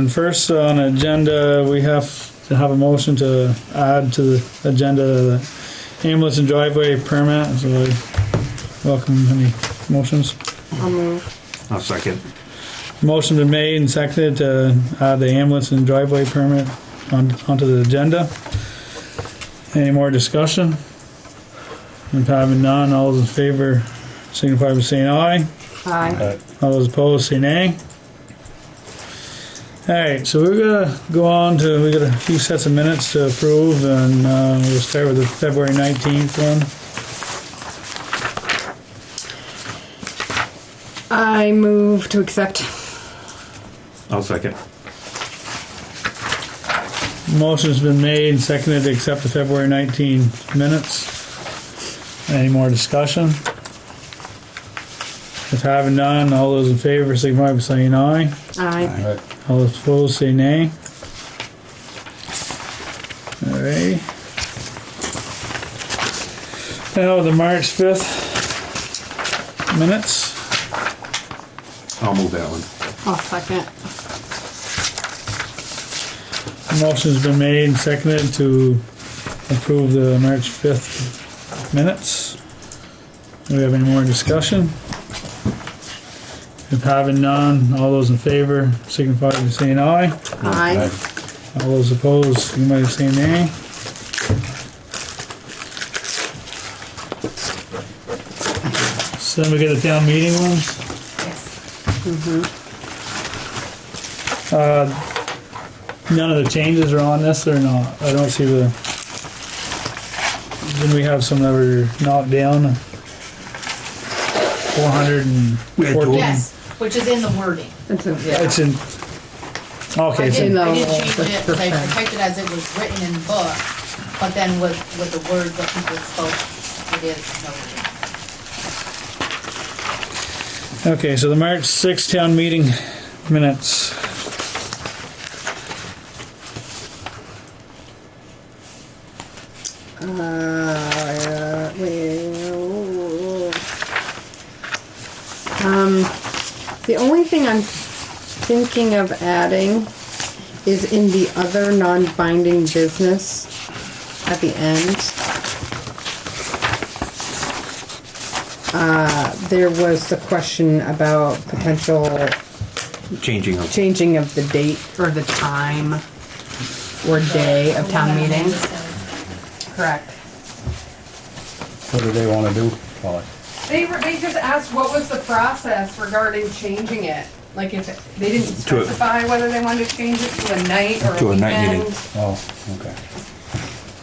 And first on the agenda, we have to have a motion to add to the agenda the ambulance and driveway permit. So I welcome any motions. I'll move. I'll second. Motion been made and seconded to add the ambulance and driveway permit onto the agenda. Any more discussion? If having none, all those in favor signify by saying aye. Aye. All those opposed say nay. Alright, so we're gonna go on to, we got a few sets of minutes to approve, and we'll start with the February 19th one. I move to accept. I'll second. Motion's been made and seconded to accept the February 19th minutes. Any more discussion? If having none, all those in favor signify by saying aye. Aye. All those opposed say nay. Alright. Now the March 5th minutes. I'll move that one. I'll second. Motion's been made and seconded to approve the March 5th minutes. Do we have any more discussion? If having none, all those in favor signify by saying aye. Aye. All those opposed signify by saying nay. So then we get the town meeting ones. None of the changes are on this or not? I don't see the. Didn't we have some that were knocked down? 414. Yes, which is in the wording. It's a, It's in. Okay, I so did no, change it, because I percent. typed it as it was written in the book, but then with the words that people spoke, it is noted. okay, so the March 6th town meeting minutes. The only thing I'm thinking of adding is in the other non-binding business at the end. There was the question about potential Changing of. changing of the date or the time or day of town meeting. Correct. What do they want to do, Polly? They just asked what was the process regarding changing it. Like if they didn't To a- specify whether they wanted to change it to a night or To a a night weekend. meeting. Oh, okay.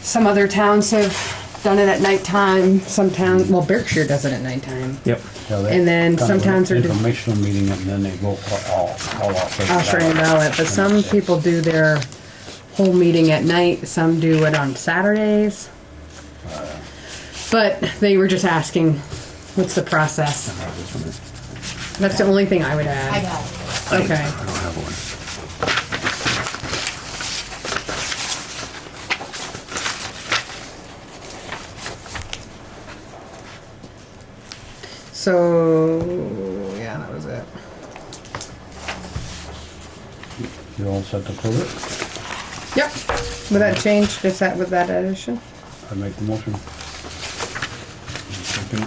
Some other towns have done it at nighttime. Some towns, well, Berkshire does it at nighttime. Yep. Yeah, they And then kind of some towns an are do- informational meeting and then they vote all off. Australian ballot, but some people do their whole meeting at night. Some do it on Saturdays. But they were just asking, what's the process? That's the only thing I would I add. got it. Okay. I don't have one. So, yeah, that was it. You all set to prove it? Yep. With that change, is that with that addition? I make the motion. Second.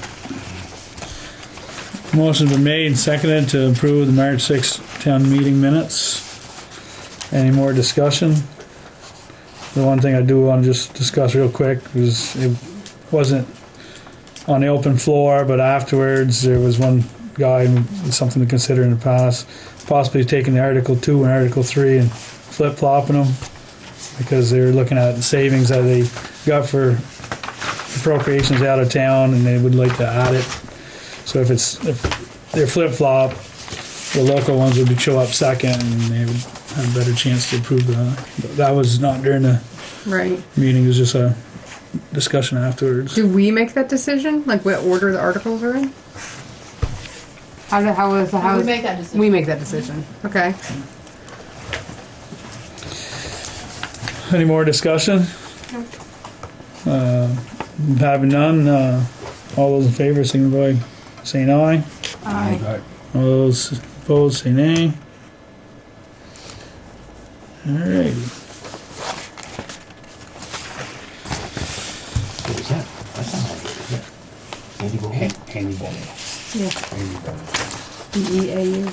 Motion's been made and seconded to approve the March 6th town meeting minutes. Any more discussion? The one thing I do want to just discuss real quick is it wasn't on the open floor, but afterwards there was one guy, something to consider in the past, possibly taking the Article 2 and Article 3 and flip-flopping them, because they were looking at the savings that they got for appropriations out of town and they would like to add it. So if they're flip-flop, the local ones would show up second and they would have a better chance to approve that. But that was not during the Right. meeting, it was just a discussion afterwards. Do we make that decision? Like what order the articles are in? How is We make that decision. We make that decision. Okay. Any more discussion? Having none, all those in favor signify by saying aye. Aye. Right. All those opposed say nay. Alright. What is that? That's not what it is. Andy Bowl? Handy ball. Yeah. Handy ball. DEAU.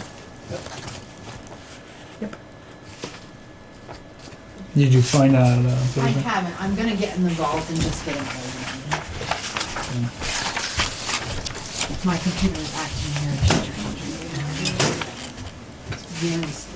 Did you find out? I haven't, I'm gonna get involved and just get an old one. My computer is acting very strange. It's very slow.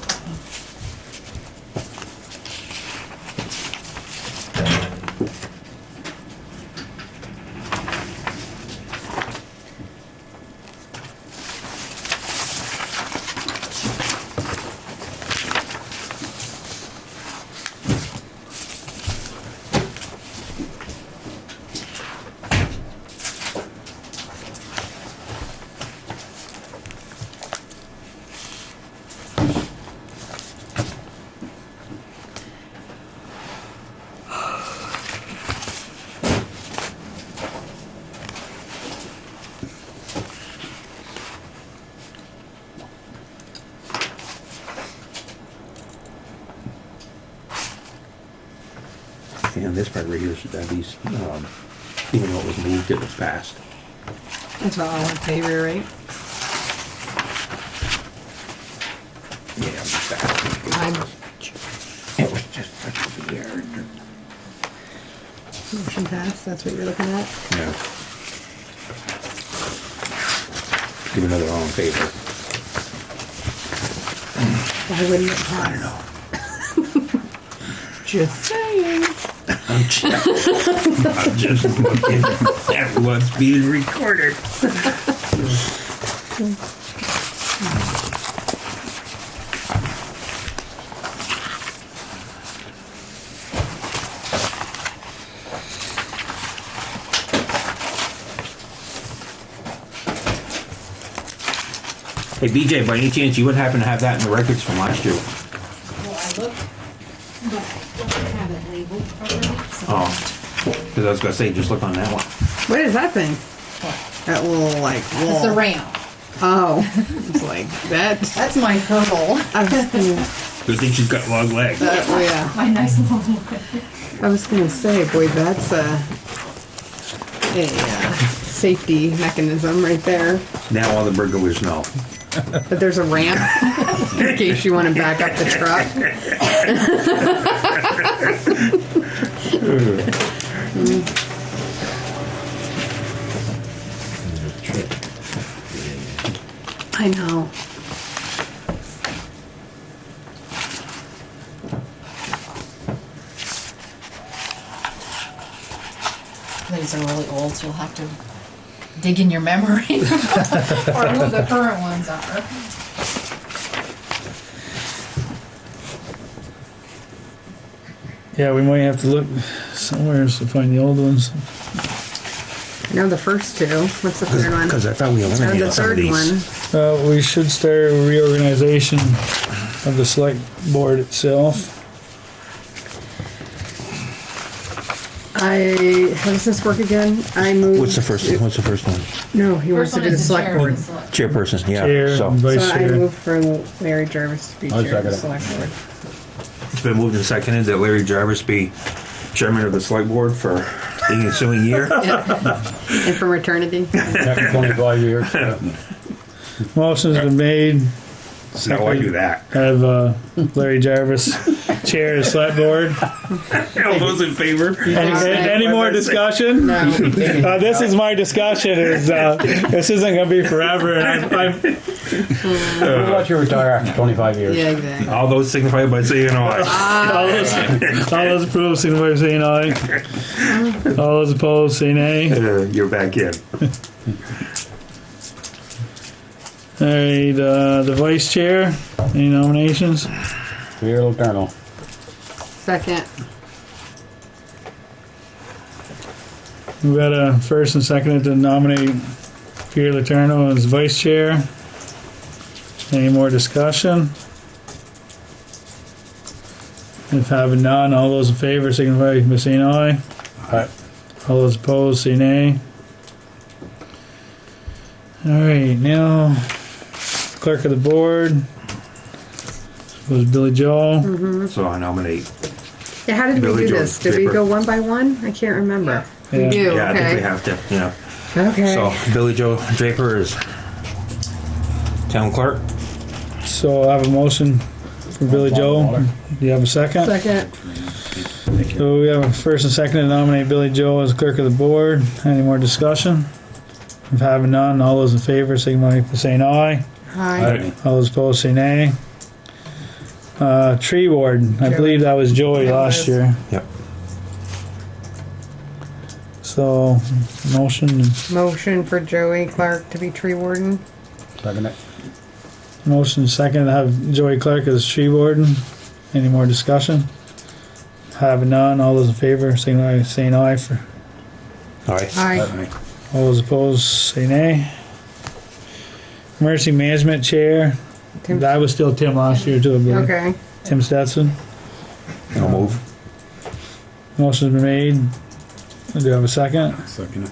And this part right here is these, even though it was moved, it was passed. That's all in favor, right? Yeah, it was passed. I'm It was just such a weird. motion passed, that's what you're looking at? Yeah. Give another all in favor. Why wouldn't it pass? I don't know. Just saying. I'm just looking at what's being recorded. Hey BJ, by any chance you would happen to have that in the records from last year? Well, I looked, but I don't have it labeled properly, so. Oh, because I was gonna say, just look on that one. What is that thing? That little, like, wall. It's the ramp. Oh. It's like, that's... That's my hurdle. I was gonna, Good thing she's got long legs. oh, yeah. My nice little. I was gonna say, boy, that's a safety mechanism right there. Now all the burglars know. But there's a ramp in case you want to back up the truck. I know. These are really old, so you'll have to dig in your memory. Or who the current ones are. Yeah, we might have to look somewhere to find the old ones. I know the first two. What's the third one? Because I thought we Or eliminated the some of third these. one. We should start a reorganization of the select board itself. How does this work again? I moved. What's the first one? No, he wants First to one do the is the select chair board. of the select. Chairperson, yeah. Chair So and vice So I chair. moved for Larry Jarvis to be I'll chair of the second it. select board. it's been moved and seconded that Larry Jarvis be chairman of the select board for the ensuing year. And from eternity. After 25 years. Motion's been made. Now I do that. Have Larry Jarvis chair the select board. All those in favor? Any more discussion? No. This is my discussion. This isn't going to be forever. And We'll let you retire after 25 years. Yeah, exactly. All those signify by saying aye. all those approved, signify by saying aye. All those opposed, say nay. You're back in. All right, the vice chair. Any nominations? Pierre Letourneau. Second. We got a first and second to nominate Pierre Letourneau as vice chair. Any more discussion? If having none, all those in favor signify by saying aye. Aye. All those opposed, say nay. All right, now clerk of the board. was Billy Joe. So I nominate. Yeah, how did we Billy do Joe this? Did we Draper. go one by one? I can't remember. Yeah. We do, Yeah, I think we okay. have to, yeah. Okay. So Billy Joe Draper is town clerk. So I have a motion for Billy Joe. Do you have a second? Second. So we have a first and second to nominate Billy Joe as clerk of the board. Any more discussion? If having none, all those in favor signify by saying aye. Hi. All those opposed say nay. Tree warden, I believe that was Joey last year. Yep. So, motion Motion for Joey Clark to be tree warden. Second it. second to have Joey Clark as tree warden. Any more discussion? Having none, all those in favor signify by saying aye. All right. Hi. All those opposed say nay. Emergency management chair, Tim- that was still Tim last year too, I believe. Okay. Tim Stetson. I'll move. Motion's been made. Do you have a second? Second it.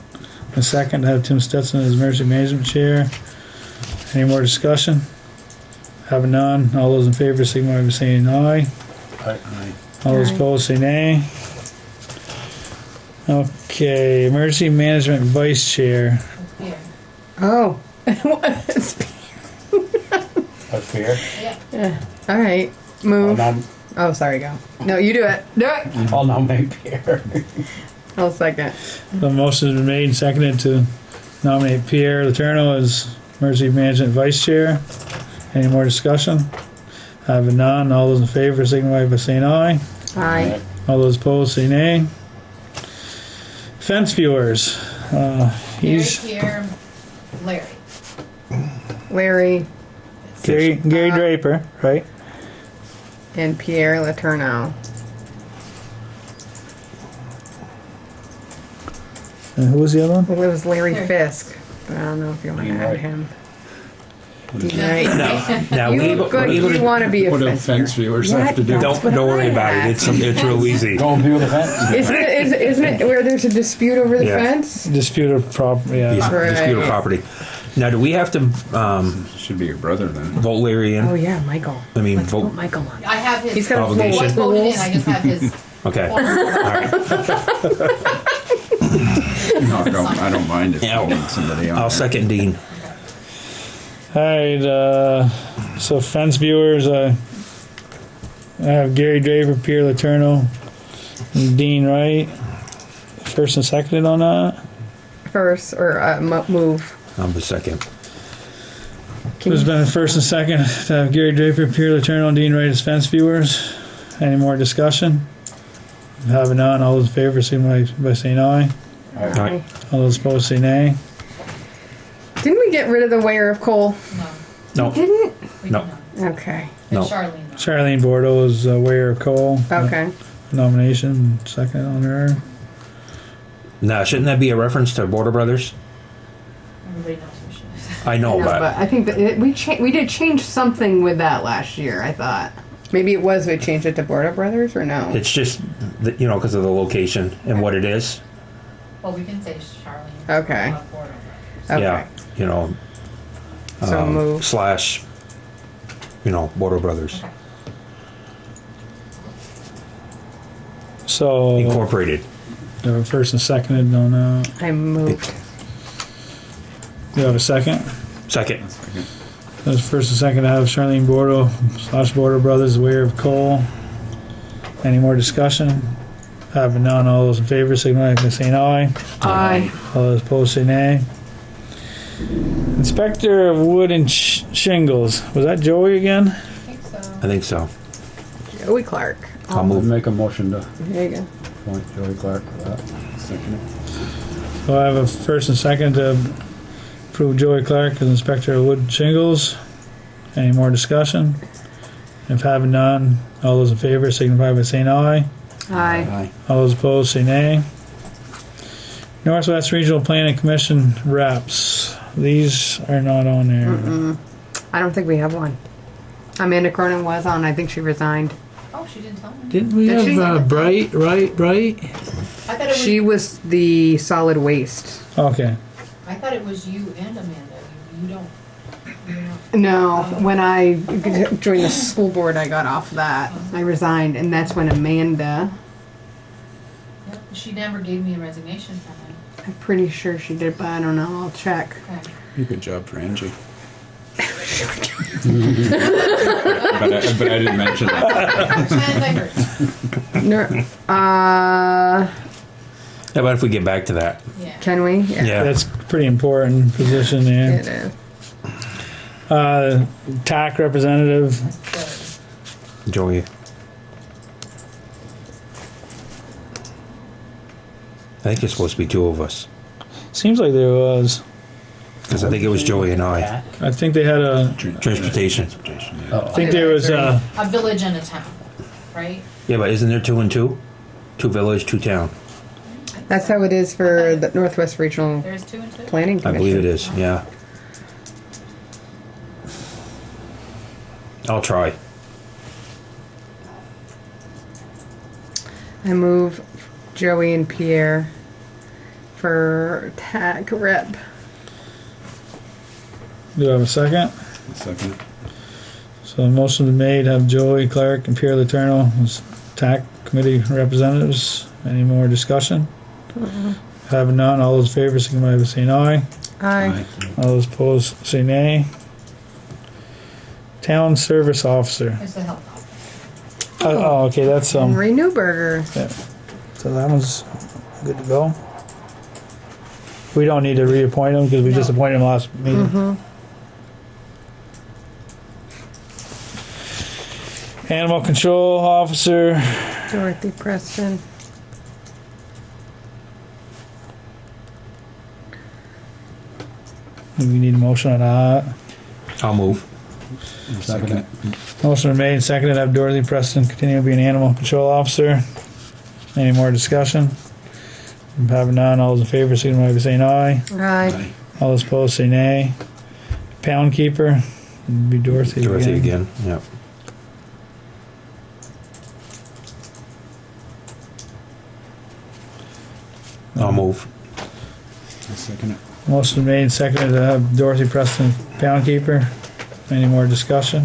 A second to have Tim Stetson as emergency management chair. Any more discussion? Having none, all those in favor signify by saying aye. Aye. All those Aye. opposed say nay. Okay, emergency management vice chair. Here. Oh. That's fair. All right. I'll, Move. nom- Oh, sorry, go. No, you do it. Do it. I'll nominate Pierre. I'll second. The motion has been made and seconded to nominate Pierre Letourneau as emergency management vice chair. Any more discussion? Having none, all those in favor signify by saying aye. Aye. All those opposed say nay. Fence viewers. He's Here, Larry. Larry Gary Draper, right? and Pierre Letourneau. And who was the other one? Well, it was Larry Here. Fisk, but I don't know if you want to Dean add Wright. him. What is Right. Now You want to be a What do fence fence viewer. viewers have to do? Don't worry about it. It's real easy. Go and view the fence. Isn't it where there's a dispute over the Yeah. fence? Disputed property, He's yeah. Right. disputed property. Now, do we have to Should be your brother then. vote Larry in? Oh yeah, Michael. I mean, Let's vote. put Michael on. I have his. He's got a Obligation. What's voted in, I just have his. Okay. All right. No, I don't mind if Yeah. you need somebody on I'll there. second Dean. Alright, so fence viewers, I have Gary Draper, Pierre Letourneau, and Dean Wright. First and seconded on that. First or move. I'm the second. Can There's you, been a first and second to have Gary Draper, Pierre Letourneau, and Dean Wright as fence viewers. Any more discussion? Having none, all those in favor signify by saying aye. All right. All those opposed say nay. didn't we get rid of the weigher of coal? No. Didn't? We No. did not. Okay. No. And Charlene. Charlene Bordeaux is weigher of coal. Okay. Nomination, second on her. Now, shouldn't that be a reference to Border Brothers? Everybody knows who she is. I know, No, but but I think that we did change something with that last year. I thought maybe it was we changed it to Border Brothers or no? it's just, because of the location and what it is. Well, we can say Charlene. Okay. Border. Okay. Yeah, So move. slash, Border Brothers Okay. So, Incorporated. there were first and seconded on that. I moved. Do you have a second? Second. There's first and second to have Charlene Bordeaux / Border Brothers aware of coal. Any more discussion? Having none, all those in favor signify by saying aye. Aye. All those opposed say nay. Inspector of Wood and Shingles. Was that Joey again? I think so. I think so. Joey Clark. I'll I'll move. make a motion to There you go. appoint Joey Clark for that. Second it. So I have a first and second to approve Joey Clark as Inspector of Wood and Shingles. Any more discussion? If having none, all those in favor signify by saying aye. Aye. All those opposed say nay. Northwest Regional Planning Commission reps. These are not on there. I don't think we have one. Amanda Cronin was on. I think she resigned. Oh, she didn't tell me. Didn't we Did she? have Bright? I thought it was. She was the solid waste. Okay. I thought it was you and Amanda. You don't. No, when I joined the school board, I got off that. I resigned, and that's when Amanda, Yep, she never gave me a resignation from it. I'm pretty sure she did, but I don't know, I'll check. Okay. You good job for Angie. But I didn't mention that. And I heard. No, How about if we get back to that? Yeah. can we? Yeah. That's a pretty important position there. It is. TAC representative, That's good. Joey. I think it's supposed to be two of us. seems like there was. Because I think it was Joey and I. I think they had a, Transportation. I think there was A village and a town, right? Yeah, but isn't there 2 and 2? 2 village, 2 town. That's how it is for the Northwest Regional There's 2 and 2? Planning I Commission. believe it is, yeah. I'll try. I move Joey and Pierre for TAC rep. do I have a second? Second. So the motion been made, have Joey Clark and Pierre Letourneau as TAC committee representatives. Any more discussion? Having none, all those in favor signify by saying aye. Aye. All those opposed say nay. Town service officer. It's the health office. Oh, okay, that's Henry Newberger. yeah. So that one's good to go. We don't need to reappoint him because we just No. appointed him last meeting. Animal control officer. Dorothy Preston. We need a motion on that. I'll move. Second it. Motion been made and seconded, have Dorothy Preston continue to be an animal control officer. Any more discussion? If having none, all those in favor signify by saying aye. Aye. All those opposed say nay. Pound keeper, it'd be Dorothy. Dorothy again, yeah. I'll move. Second it. Motion made and seconded to have Dorothy Preston pound keeper. Any more discussion?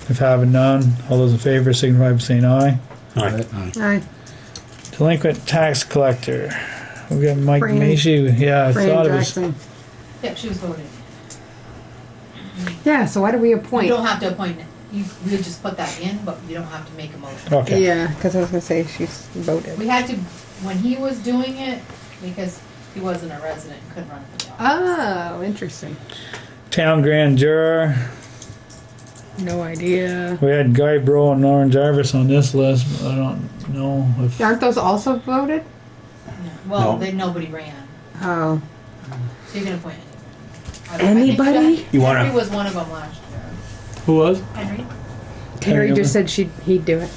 If having none, all those in favor signify by saying aye. Alright. Aye. Delinquent tax collector. We got Mike Fran. Macy. Yeah, I Fran thought it was. Jackson. Yep, she was voted. Yeah, so why do we You appoint? don't have to appoint, you could just put that in, but you don't have to make a motion. Okay. Yeah, because I was gonna say she's voted. We had to, when he was doing it, because he wasn't a resident, couldn't run for the office. Oh, interesting. Town grand juror. No idea. We had Guy Bro and Lauren Jarvis on this list, but I don't know if. Aren't those also voted? Yeah. Well, No. nobody ran, Oh. so you can appoint Anybody? I think You wanna- Henry was one of them last year. Who was? Henry? Terry just said he'd do it.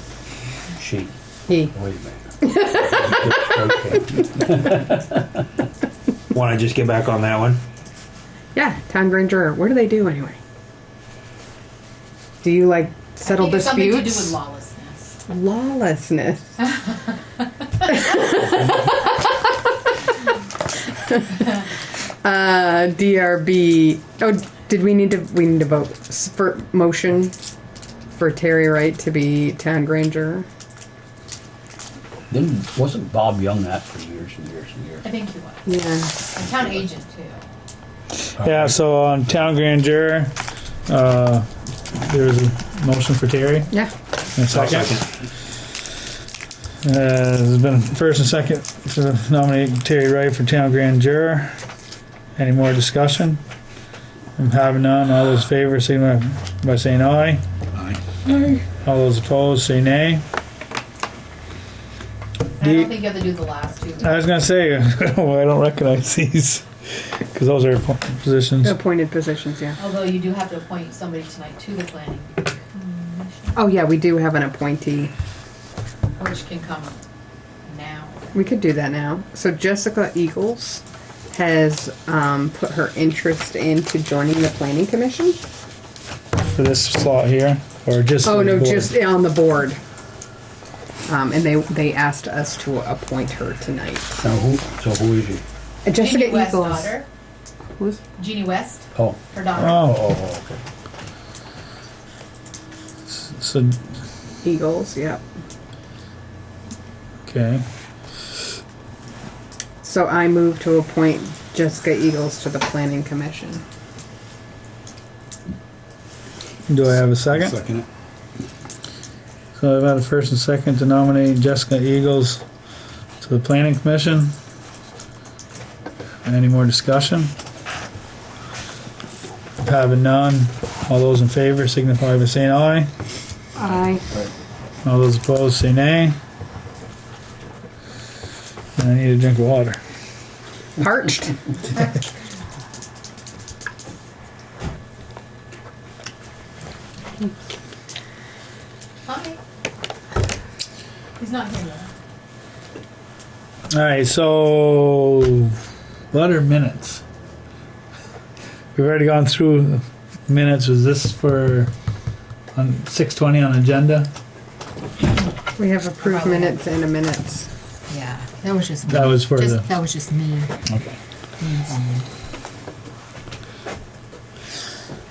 She. He. Wait a minute. Wanna just get back on that one? Yeah, town grand juror. What do they do anyway? Do you like settle I think it's something to do with disputes? lawlessness. DRB. Oh, did we need to vote for motion for Terry Wright to be town grand juror? Wasn't Bob Young that for years and years and years? I think he was. Yeah. A town agent too. Yeah, so on town grand juror, there was a motion for Terry. Yeah. And a second. There's been first and second to nominate Terry Wright for town grand juror. Any more discussion? If having none, all those in favor signify by saying aye. Aye. All those opposed say nay. I don't think you have to do the last two. I was gonna say, well, I don't recognize these because those are positions. Appointed positions, yeah. Although you do have to appoint somebody tonight to the planning commission, Oh, yeah, we do have an appointee. which can come now. We could do that now. So Jessica Eagles has put her interest into joining the planning commission. For this slot here, or just? Oh, for the no, board? just on the board. And they asked us to appoint her tonight. So who is he? Jessica Amy West's Eagles. daughter. Who's? Jeannie West, Oh, her daughter. Oh, okay. so, Eagles, yep. okay. So I move to appoint Jessica Eagles to the Planning Commission. Do I have a second? Second it. So I've had a first and second to nominate Jessica Eagles to the Planning Commission. Any more discussion? Having none, all those in favor signify by saying aye. Aye. All those opposed say nay. And I need a drink of water. Parched. Hi. He's not here yet. Alright, so what are minutes? We've already gone through minutes. Was this for on 6:20 on agenda? We have approved minutes and a minutes. Yeah, that was just me. That was for the- That was just me. Okay. Me and Brian.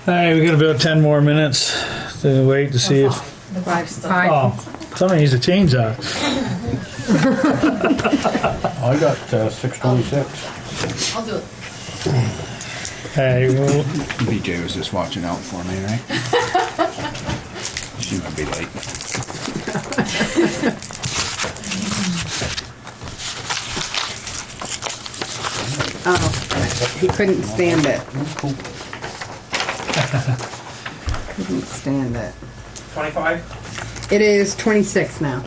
Alright, we're gonna about 10 more minutes to wait to see if. The box still. Oh, somebody needs to change that. I got 626. I'll do it. Hey, well, BJ was just watching out for me, right? She might be late. Oh, he couldn't stand it. Couldn't stand it. 25? It is 26 now.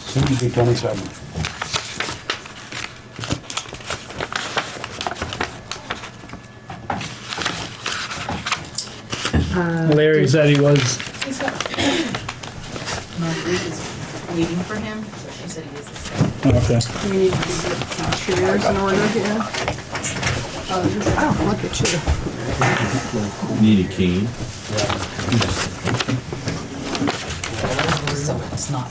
Soon to be 27. Larry said he was. He's got. Marguerite is waiting for him, so she said he is the same. Okay. We need to get some chairs in order here. Oh, look at you. Need a key. So it's not.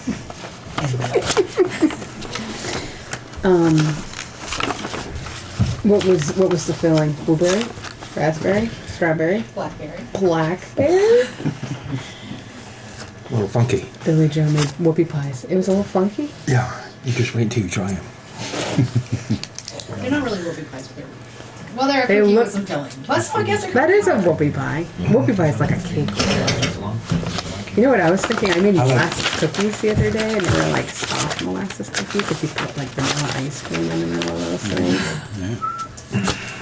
What was the filling? Blueberry? Raspberry? Strawberry? Blackberry. Blackberry? A little funky. Billy Joe made whoopie pies. It was a little funky. Yeah, you just wait till you try them. They're not really whoopie pies, but they're. Well, they're a They cookie look- with some filling. Plus, I guess they're. That is a whoopie pie. Whoopie pie is like a cake. You know what I was thinking? I made molasses cookies the other day, and they were like soft molasses cookies. If you put like vanilla ice cream in the middle of those things.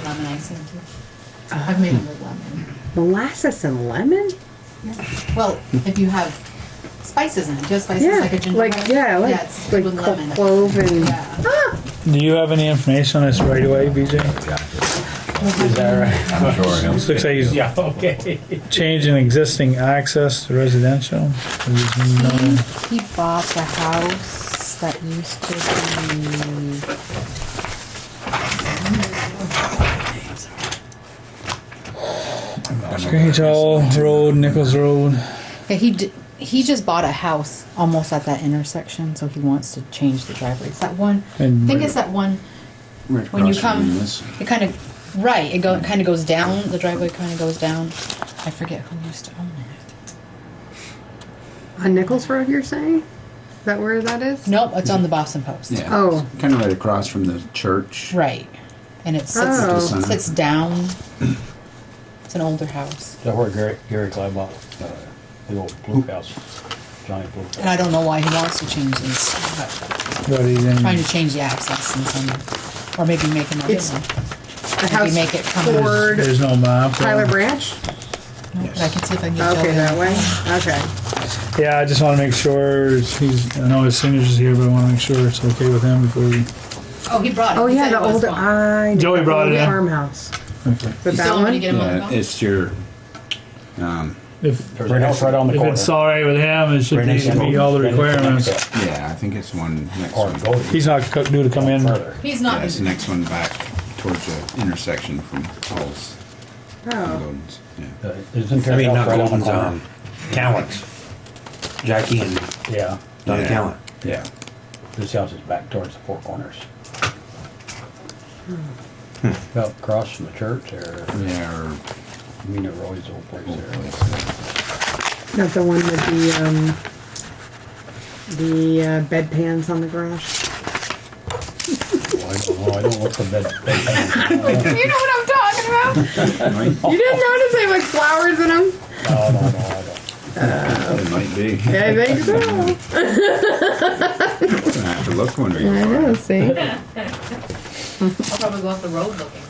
Lemon icing too. I've made them with lemon. Molasses and lemon? Well, if you have spices in it, do you have spices like a gingerbread? It's good with lemon. clove and. Yeah. Do you have any information on this right away, BJ? Is that right? Sure. This looks like he's Yeah, okay. changing existing access to residential. There's no- He bought the house that used to be. Grange Hall Road, Nichols Road. Yeah, he just bought a house almost at that intersection, so he wants to change the driveway. It's that one. And I think it's that one Right when you across from come. this. It kind of right. It kind of goes down. The driveway kind of goes down. I forget who used to own it. On Nichols Road, you're saying? Is that where that is? Nope, it's on the Boston Post. Yeah. Oh. Kind of right across from the church. Right, and it sits Oh. sits down. It's an older house, Is that where Gary Clyde bought the old blue house? Johnny Blue House. and I don't know why he wants to change this, but But he's in, trying to change the access and some, or maybe make another It's- one. The house make it come toward there's no map. Tyler Branch? No, but I can see if I can get Okay, Joe that in. way? Okay. Yeah, I just want to make sure he's. I know his signature's here, but I want to make sure it's okay with him before we. Oh, he brought it. Oh, He yeah, said the it was old, fine. Joey brought it in. Farmhouse. Okay. Is You that still want me to one? get him on the Yeah, phone? it's your. If There's a house right on the if corner. it's all right with him, it should Right next to meet all the requirements. Yeah, I think it's one next Or one. go He's not due to come in. further. He's Yeah, not. it's the next one back towards the intersection from Hall's. Oh. Gordon's. Yeah. Isn't I there a mean, house not right on the Golden's, corner? Callants. Jackie and Yeah, Donnie Yeah. Callant. yeah. This house is back towards the Four Corners. About across from the church there. Yeah, or Mina Roy's old place old there. place. Not the one with the bedpans on the garage. Oh, I don't know. I don't look for bed. You know what I'm talking about? You didn't notice they have like flowers in them? No, I don't. It might be. I think so. Gonna have to look when we I know, see? I'll probably go off the road looking.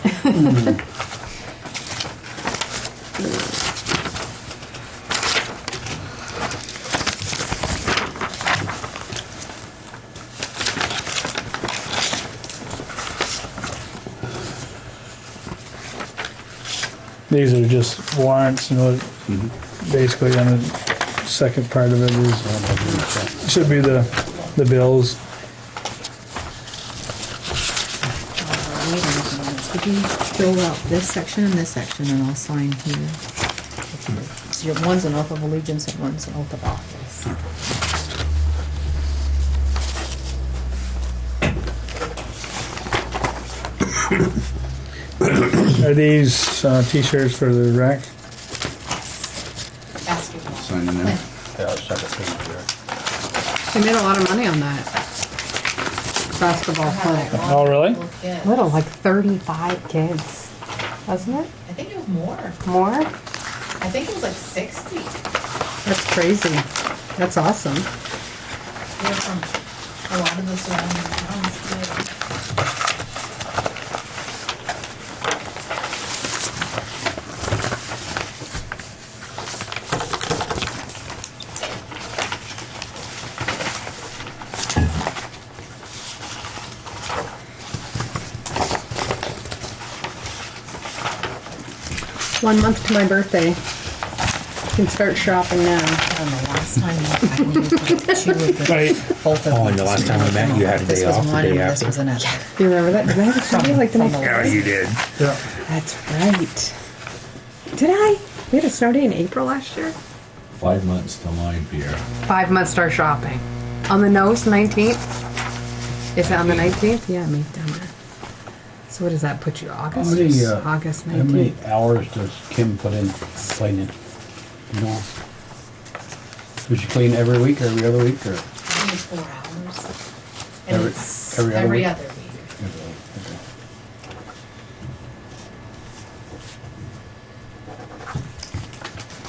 These are just warrants, and what, basically on the second part of it is, should be the bills. Could you fill out this section and this section, and I'll sign here? So your one's an oath of allegiance and one's an oath of office. Are these t-shirts for the rec? Basketball. sign in there. Yeah, second page there. They made a lot of money on that basketball clinic. Oh, really? Little, like 35 kids, wasn't it? I think it was more. More? I think it was like 60. That's crazy. That's awesome. They're from a lot of the surrounding towns too. One month to my birthday. You can start shopping now. I don't know, last time I knew like two of the, Right. both of them. Oh, and the last time we met, you had a This day was off the one day and this after. was another. Do you remember that? Did I have a study like the From next the- Yeah, you did. Yeah. That's right. Did I? We had a snow day in April last year. 5 months to mine, Pierre. 5 months start shopping. On the nose, 19th? Is it on the 19th? Yeah, maybe down there. So what does that put you, August? August How many 19th. hours does Kim put in cleaning? You know? Does she clean every week or every other week or? I think it's 4 hours. And Every- it's every other every week? other week.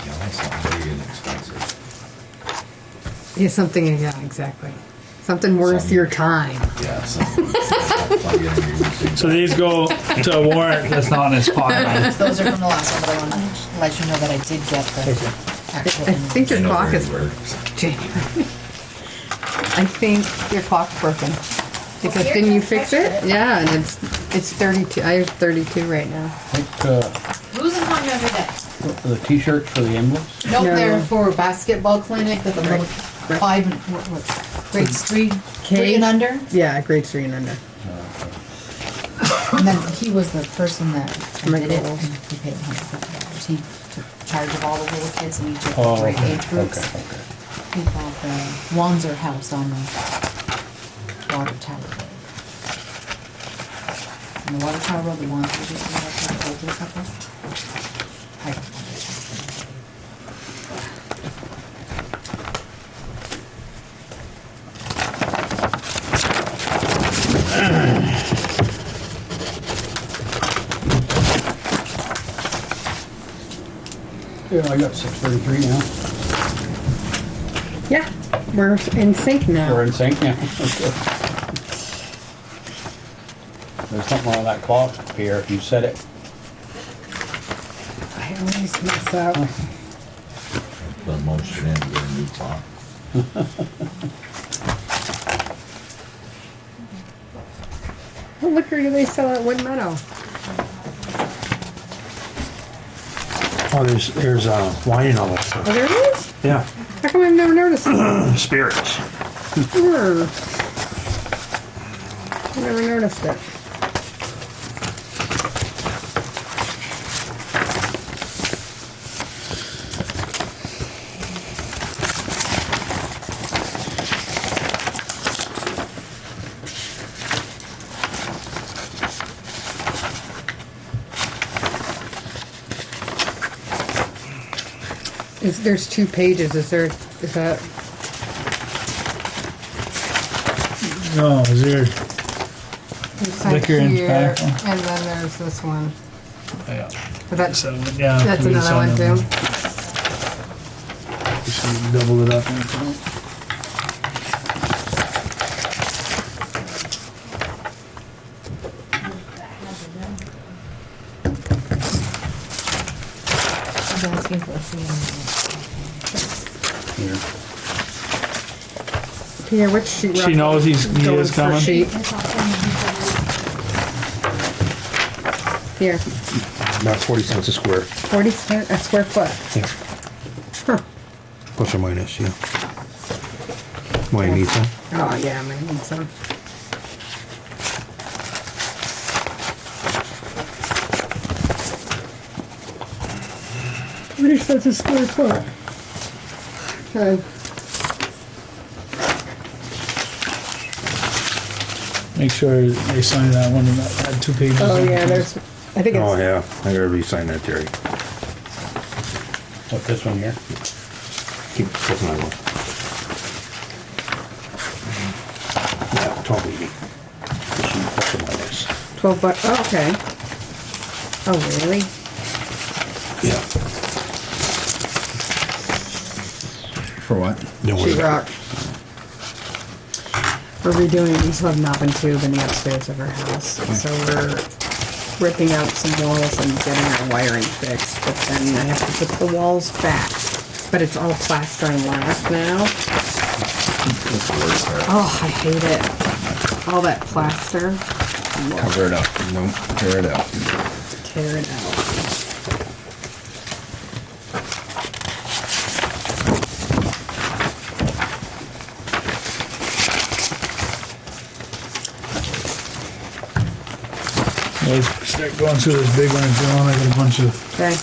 Yeah, that's not big and expensive. Yeah, something, yeah, exactly. Something worth your time. Yeah, something. Plug in and everything. So these go to a warrant that's not in his pocket. Those are from the last one, but I want to let you know that I did get the actual. I think your I know clock where is it works. January. I think your clock's broken. Because didn't you fix it? Yeah, and it's 32. I have 32 right now. Losing time every day. The t-shirts for the emblems? Nope, No. they're for basketball clinic that the little five and grades three and under. Yeah, grade 3 and under. And then he was the person that My did it. goals. And he paid $150. He took charge of all the little kids and he took Oh, great okay, age groups. okay. He bought the Wanzer house on the water tower road. On the water tower road, the Wanzer used to have that older couple. I don't know which house they are. Yeah, I got 6:33 now. Yeah, we're in sync now. We're in sync now. Okay. There's something wrong with that clock, Pierre, if you set it. I always mess up. Put a motion in, get a new clock. What liquor do they sell at Wood Meadow? Oh, there's wine and all that stuff. Oh, there it is? Yeah, How come I've never noticed it? spirits. Never noticed it. There's 2 pages, is that, No, is there? It's like Liquor and here, tobacco. and then there's this one. Yeah. But that's So, yeah. that's we another one decided too. We should double it up. He's asking for a fee Here. Pierre, which sheet? She knows he Going is for coming. sheet. Here, About 40 cents a square. 40 cents a square foot. Yeah. Huh. Plus or minus, yeah. Might need some. Oh, yeah, I might need some. What is that a square foot? Okay. Make sure they sign that one, that 2 pages. Oh, yeah, there's, I think Oh, it's, yeah, I gotta re-sign that, Terry. What, this one here? Keep, that's my one. Yeah, 1280. Plus or minus. 12 bucks, oh, okay. Oh, really? Yeah. For what? Don't worry Sheet about rock. We're redoing, we still have knob and tube in the upstairs of our house, so we're ripping out some walls and getting our wiring fixed, but then I have to put the walls back. But it's all plaster and lath now. That's the worst part. Oh, I hate it. All that plaster. Cover it up. Nope, tear it out. Tear it out. Let's start going through this big one, John. I got a bunch of Okay.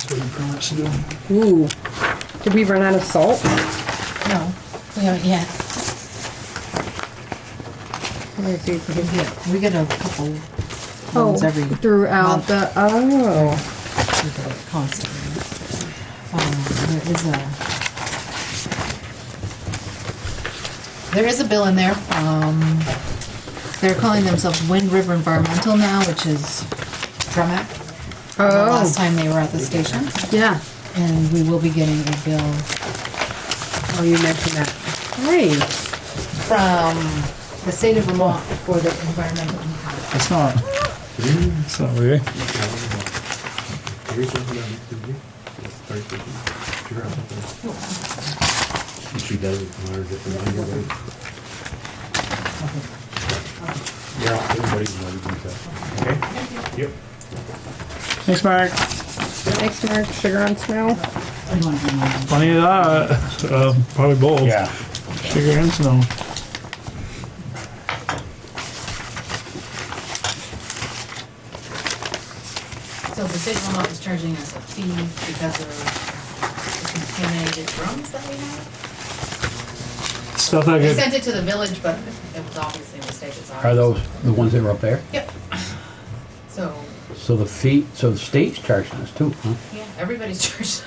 building permits to do. Ooh. Did we run out of salt? No, we haven't yet. Let me see if we can get. We get a couple Oh, ones every throughout month. the, oh. We get it constantly. There is a bill in there. They're calling themselves Wind River Environmental now, which is Drumac. The last Oh, time they were at the station, yeah. and we will be getting a bill Oh, you mentioned that. Hey, from the state of Vermont for the environmental impact. It's not weird. She does it from our different anyway. Yeah, everybody's okay? Yep. Thanks, Mark. thanks, Mark. Sugar on snow. Plenty of that. Probably both. Yeah. Sugar and snow. So the state of Vermont is charging us a fee because of the contaminated drums that we have. Stuff that They could. sent it to the village, but it was obviously a mistake, it's ours. Are those the ones that are up there? Yep. So, So the state's charging us too, huh? yeah, everybody's charged.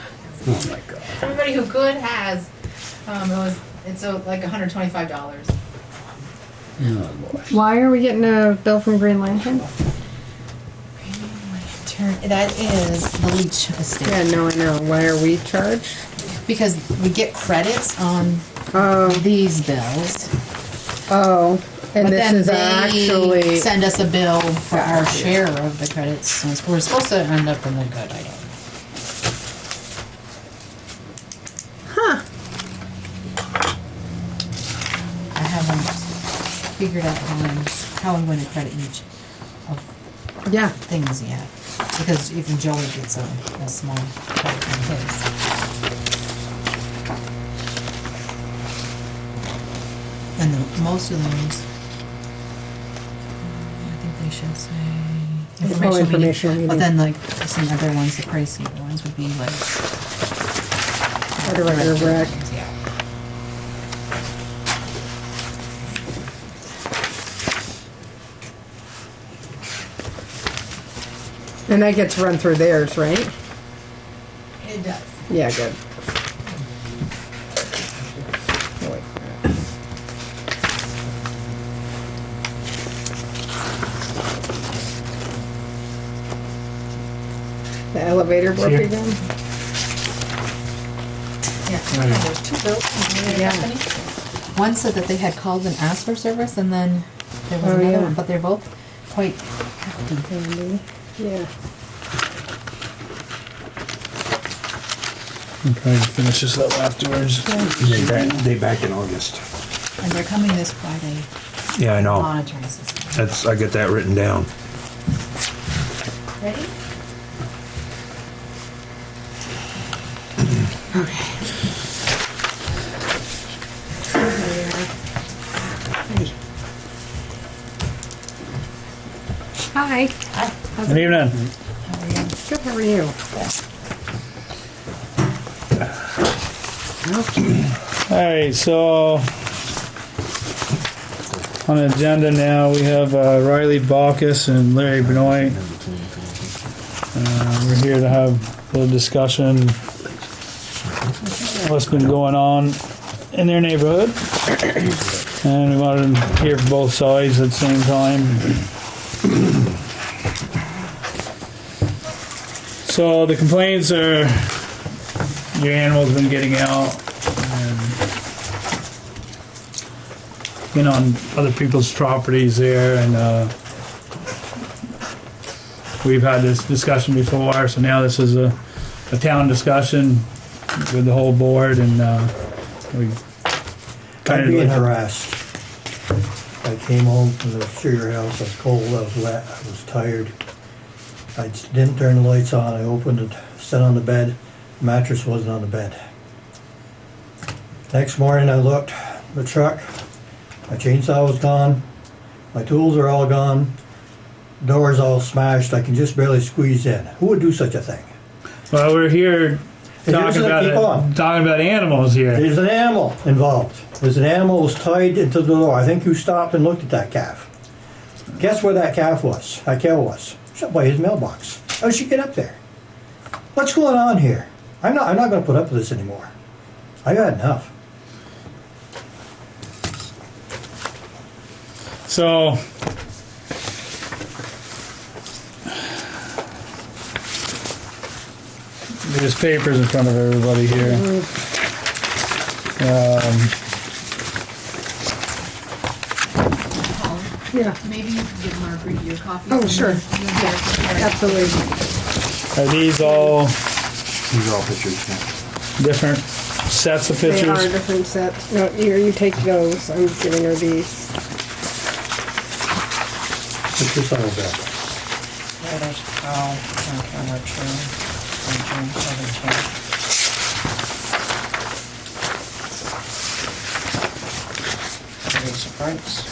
Oh my god. Everybody who could has. It's like $125. Oh boy. Why are we getting a bill from Green Lantern? That is the leach estate. Yeah, no, I know. Why are we charged? Because we get credits on Oh, these bills. oh, and But this then is they actually, send us a bill for our Gotcha. share of the credits. So we're supposed to end up in the good, I don't. huh, I haven't figured out how I'm going to credit each of yeah. things yet. Because even Joey gets a small credit from his. And most of those, I think they should say informational meeting. But then like some other ones, the pricier ones would be like. What a regular rec. Yeah. And that gets run through theirs, right? It does. Yeah, good. Oh, wait. The elevator broke Here. again? Yeah, there's two bills from the Yeah. company. One said that they had called and asked for service, and then there was Oh, another yeah. one, but they're both quite hefty. Yeah. We'll probably finish this up afterwards. They back in August. And they're coming this Friday, Yeah, I know. monitoring system. That's, I get that written down. Ready? Hi. Good evening. Good, how are you? Alright, so on the agenda now we have Riley Baucus and Larry Benoit. We're here to have a little discussion what's been going on in their neighborhood. And we wanted to hear from both sides at the same time. So the complaints are your animal's been getting out and been on other people's properties there, and we've had this discussion before, so now this is a town discussion with the whole board, and we kind I'm of being harassed. I came home from the sugar house, I was cold, I was wet, I was tired. I didn't turn the lights on, I opened it, sat on the bed, mattress wasn't on the bed. Next morning I looked, the truck, my chainsaw was gone, my tools are all gone, doors all smashed, I can just barely squeeze in. Who would do such a thing? well, we're here talking about animals here. There's an animal involved. There's an animal was tied into the door. I think you stopped and looked at that calf. Guess where that calf was? That cow was. Up by his mailbox. How did she get up there? What's going on here? I'm not going to put up with this anymore. I got enough. So there's papers in front of everybody here. Yeah, Maybe you can give Margaret your copy. Oh, sure. absolutely. Are these all These are all pictures, yeah. different sets of They are pictures? different sets. No, here, you take those. I'm giving her these. What's this all about? There's cow on camera 2 on June 17th. These are prints.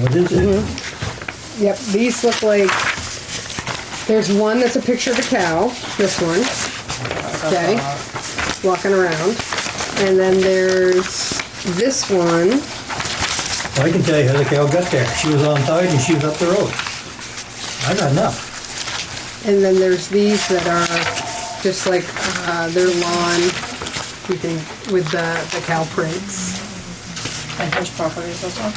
What is it? Yep, these look like, there's one that's a picture of a cow, this one, okay, walking around. And then there's this one. Well, I can tell you how the cow got there. She was on tied and she was up the road. I got enough. And then there's these that are just like their lawn, you can, with the cow prints. And whose property is this on?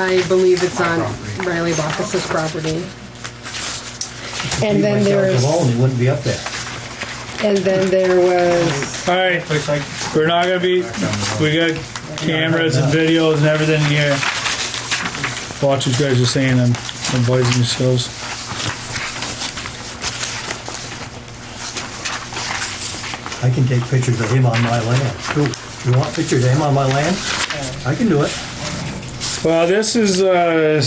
I believe it's on Riley Baucus's property. And then there's, Alone, he wouldn't be up there. and then there was, Alright, we're not gonna be, we got cameras and videos and everything here. Watch what you guys are saying and advising yourselves. I can take pictures of him on my land, too. You want pictures of him on my land? I can do it. Well, this is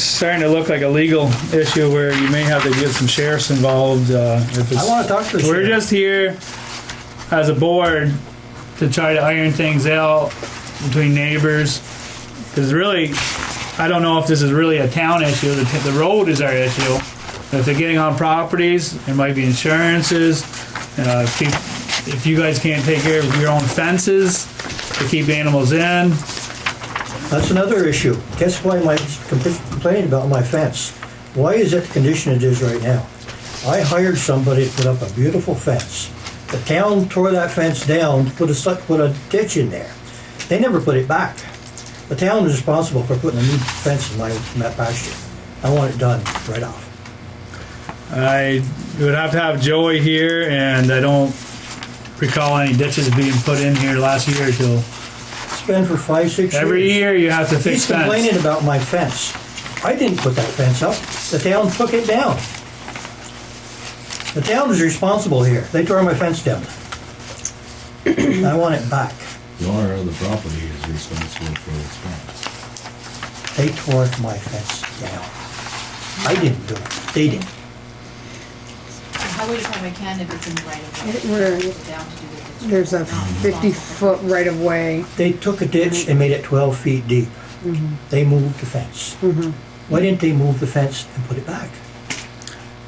starting to look like a legal issue where you may have to get some sheriffs involved. If it's, I want to talk to the we're sheriff. just here as a board to try to iron things out between neighbors. Because really, I don't know if this is really a town issue. The road is our issue. If they're getting on properties, there might be insurances. If you guys can't take care of your own fences to keep animals in. That's another issue. Guess why am I complaining about my fence? Why is it the condition it is right now? I hired somebody to put up a beautiful fence. The town tore that fence down, put a ditch in there. They never put it back. The town is responsible for putting a new fence in my pasture. I want it done right off. I would have to have Joey here, and I don't recall any ditches being put in here last year or two. It's been for 5, 6 years. Every year you have to fix He's fence. complaining about my fence. I didn't put that fence up. The town took it down. The town is responsible here. They tore my fence down. I want it back. The owner of the property is responsible for its fence. They tore my fence down. I didn't do it. They did. How would you probably can if it's in the right of way? Where Down to do the ditch. there's a 50-foot right of way. They took a ditch and made it 12 feet deep. They moved the fence. Why didn't they move the fence and put it back?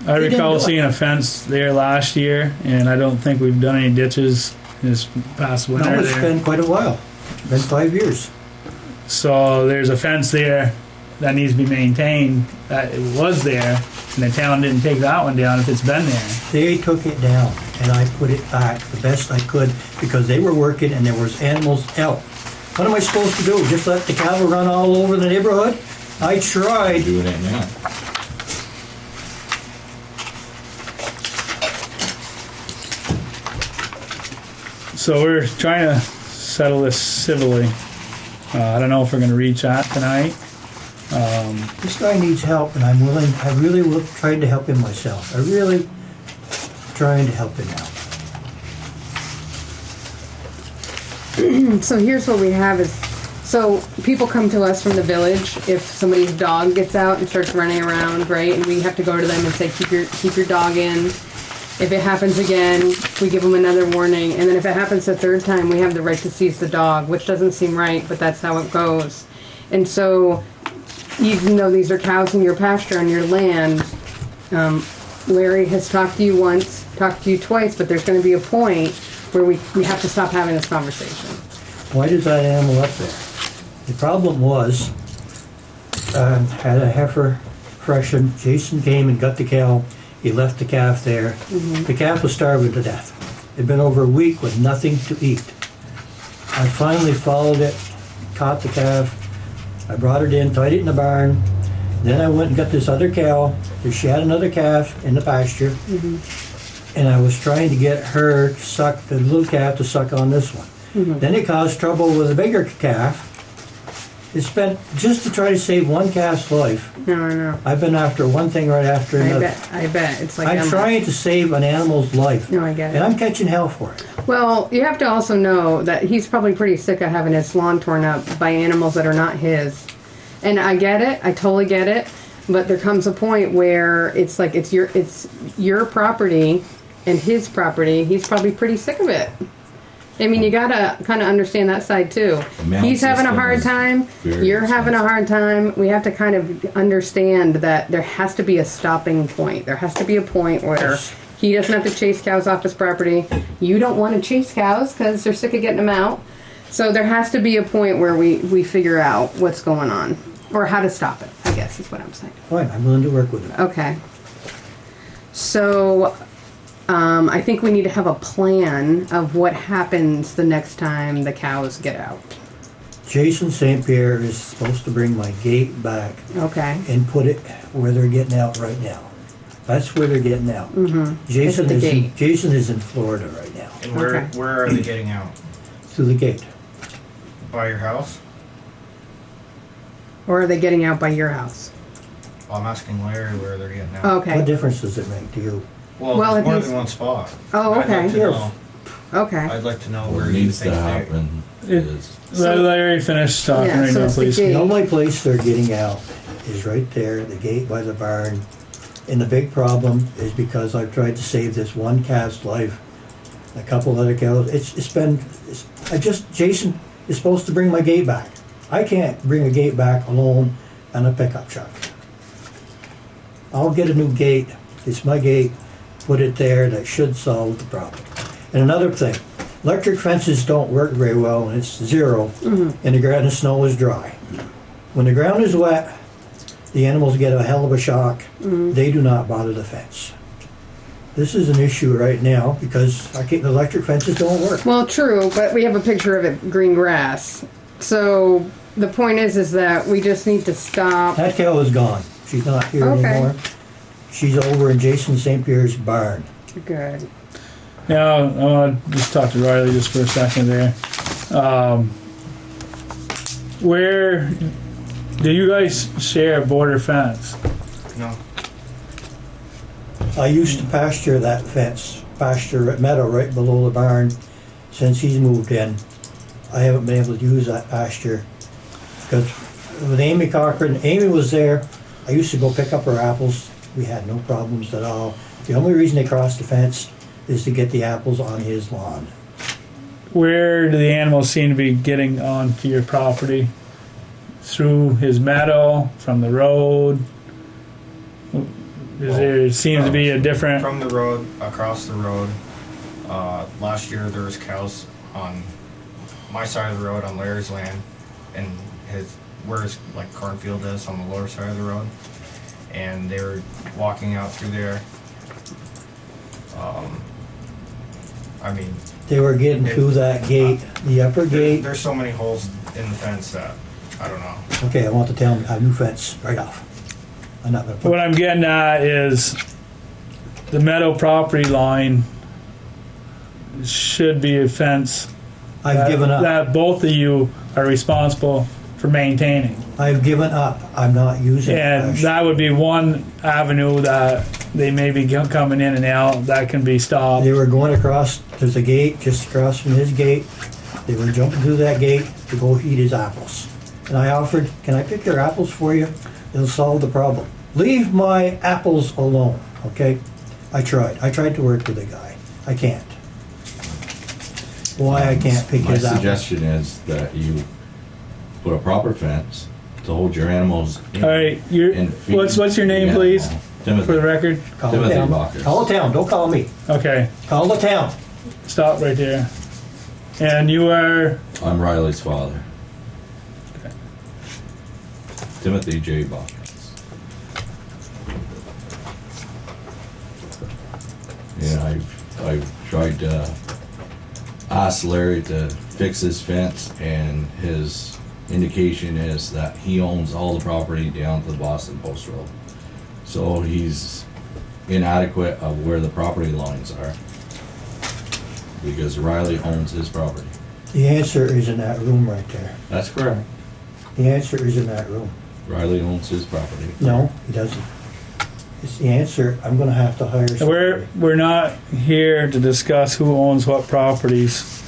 I They didn't recall do it. seeing a fence there last year, and I don't think we've done any ditches this past winter No, it's there. been quite a while. Been 5 years. So there's a fence there that needs to be maintained. That it was there, and the town didn't take that one down if it's been there. They took it down and I put it back the best I could because they were working and there was animals out. What am I supposed to do? Just let the cattle run all over the neighborhood? I tried. Doing it now. So we're trying to settle this civilly. I don't know if we're going to reach that tonight. This guy needs help and I'm willing, I really will trying to help him myself. I really trying to help him out. So here's what we have is, so people come to us from the village if somebody's dog gets out and starts running around, right? And we have to go to them and say, keep your dog in. If it happens again, we give them another warning. And then if it happens the third time, we have the right to seize the dog, which doesn't seem right, but that's how it goes. And so, even though these are cows in your pasture on your land, Larry has talked to you once, talked to you twice, but there's going to be a point where we have to stop having this conversation. Why does that animal up there? The problem was, had a heifer freshen. Jason came and got the cow. He left the calf there. The calf was starving to death. It'd been over a week with nothing to eat. I finally followed it, caught the calf. I brought it in, tied it in the barn. Then I went and got this other cow. She had another calf in the pasture. And I was trying to get her to suck, the little calf to suck on this one. Then it caused trouble with a bigger calf. It spent, just to try to save one calf's life, No, I know. I've been after one thing right after another. I bet. It's like I'm trying to save an animal's life. No, I get it. And I'm catching hell for it. Well, you have to also know that he's probably pretty sick of having his lawn torn up by animals that are not his. And I get it. I totally get it. But there comes a point where it's like it's your property and his property. He's probably pretty sick of it. I mean, you gotta kind of understand that side too. He's having a hard time. You're having a hard time. We have to kind of understand that there has to be a stopping point. There has to be a point where he doesn't have to chase cows off his property. You don't want to chase cows because they're sick of getting them out. So there has to be a point where we figure out what's going on or how to stop it, I guess is what I'm saying. Fine, I'm willing to work with it. Okay. So I think we need to have a plan of what happens the next time the cows get out. Jason St. Pierre is supposed to bring my gate back Okay. and put it where they're getting out right now. That's where they're getting out. Jason the is in, gate. Jason is in Florida right now. And where, Okay. where are they getting out? Through the gate. By your house? Or are they getting out by your house? Well, I'm asking Larry where they're getting out. Okay. What difference does it make to you? Well, Well, there's if more he's- than one spot. Oh, I'd okay. like to know, Okay. I'd like to know where What you needs to think they... happen is, Let Larry finish talking Yeah, right so now, it's the please. gate. The only place they're getting out is right there, the gate by the barn. And the big problem is because I've tried to save this one calf's life, a couple other cows. Jason is supposed to bring my gate back. I can't bring a gate back alone on a pickup truck. I'll get a new gate. It's my gate. Put it there. That should solve the problem. And another thing, electric fences don't work very well when it's zero and the ground and snow is dry. When the ground is wet, the animals get a hell of a shock. They do not bother the fence. This is an issue right now because the electric fences don't work. Well, true, but we have a picture of it, green grass. So the point is that we just need to stop. That cow is gone. She's not here Okay. anymore. She's over in Jason St. Pierre's barn. Good. Now, I want to just talk to Riley just for a second there. Where do you guys share a border fence? No. I used to pasture that meadow right below the barn. Since he's moved in, I haven't been able to use that pasture. Because with Amy Cochran, Amy was there. I used to go pick up her apples. We had no problems at all. The only reason they crossed the fence is to get the apples on his lawn. Where do the animals seem to be getting onto your property? Through his meadow, from the road? There seems to be a different... From the road, across the road. Last year there was cows on my side of the road on Larry's land, and where his like cornfield is on the lower side of the road, and they were walking out through there. I mean, They were getting through that gate, the upper gate. there's so many holes in the fence that I don't know. Okay, I want to tell them a new fence right off. I'm not gonna put. What I'm getting at is the meadow property line should be a fence I've given up. that both of you are responsible for maintaining. I've given up. I'm not using it. And that would be one avenue that they may be coming in and out that can be stopped. They were going across, there's a gate just across from his gate. They were jumping through that gate to go eat his apples. And I offered, can I pick your apples for you? It'll solve the problem. Leave my apples alone, okay? I tried to work with the guy. I can't. Why I can't pick My his apples? suggestion is that you put a proper fence to hold your animals in. All right, and feed what's your name, the please, animal. for the Timothy. record? Call the Timothy town. Bacchus. Call the town, don't call me. Okay, Call the town. stop right there. And you are, I'm Riley's father. Timothy J. Bacchus. Yeah, I've tried to ask Larry to fix his fence, and his indication is that he owns all the property down to the Boston Post Road. So he's inadequate of where the property lines are, because Riley owns his property. The answer is in that room right there. That's correct. The answer is in that room. Riley owns his property. No, he doesn't. It's the answer. I'm gonna have to hire somebody. we're not here to discuss who owns what properties.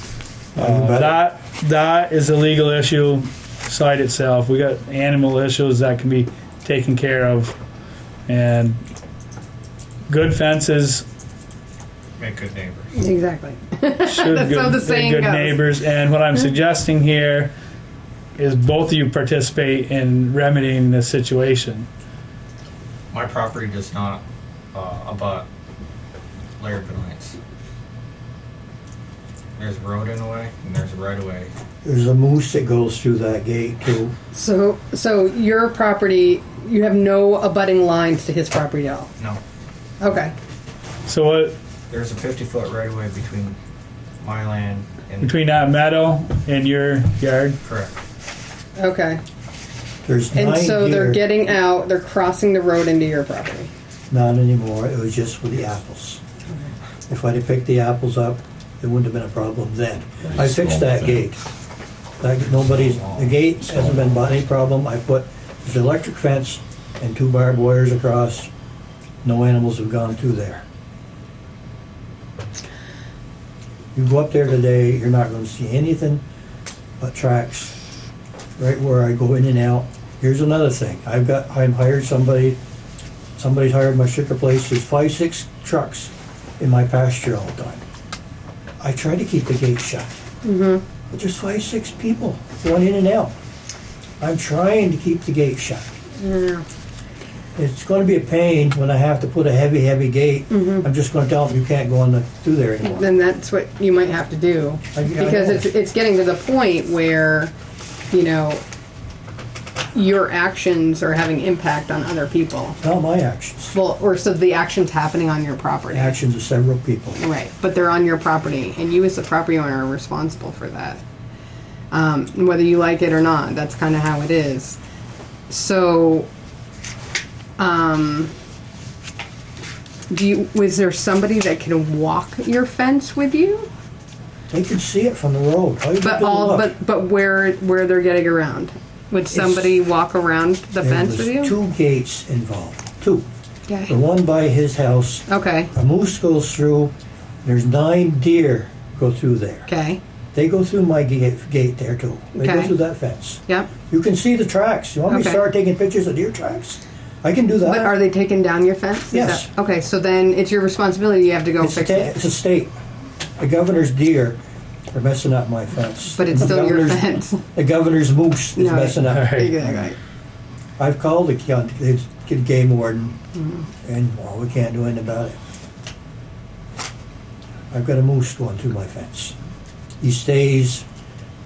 That is a legal issue, side itself. We got animal issues that can be taken care of, and good fences Make good neighbors. Exactly. should That's how the be saying good goes. neighbors. And what I'm suggesting here is both of you participate in remedying this situation. My property does not abut Larry Benoit's. There's a road in the way, and there's a right of way. There's a moose that goes through that gate too. So your property, you have no abutting lines to his property at all? No. Okay. So what There's a 50-foot right of way between my land and. between that meadow and your yard? Correct. Okay. There's And 9 so they're deer. getting out, they're crossing the road into your property. Not anymore. It was just with the apples. If I'd have picked the apples up, it wouldn't have been a problem then. I fixed that gate. The gate hasn't been any problem. I put the electric fence and 2 barbed wires across. No animals have gone through there. You go up there today, you're not gonna see anything but tracks right where I go in and out. Here's another thing. I've hired somebody's hired my sugar place. There's 5, 6 trucks in my pasture all the time. I try to keep the gate shut. But there's 5, 6 people going in and out. I'm trying to keep the gate shut. Yeah. It's gonna be a pain when I have to put a heavy gate. I'm just gonna tell them you can't go through there anymore. Then that's what you might have to do. I Because know. it's getting to the point where, you know, your actions are having impact on other people. Not my actions. Well, or so the action's happening on your property. Actions of several people. Right, but they're on your property, and you as the property owner are responsible for that. Whether you like it or not, that's kind of how it is. So, was there somebody that can walk your fence with you? They could see it from the road. All you But gotta do is look. but where they're getting around? Would somebody walk around the fence with There you? was 2 gates involved. 2. Okay. The one by his house. Okay. A moose goes through. There's 9 deer go through there. Okay. They go through my gate there too. They go Okay. through that fence. Yep. You can see the tracks. You want me to Okay. start taking pictures of deer tracks? I can do that. But are they taking down your fence? Is Yes. that- okay, so then it's your responsibility. You have to go it's, fix a it. it's a state. The governor's deer are messing up my fence. But it's The still your governor's- fence. The governor's moose is No, messing up. Exactly. I've called the game warden, Mm-hmm. and well, we can't do anything about it. I've got a moose going through my fence. He stays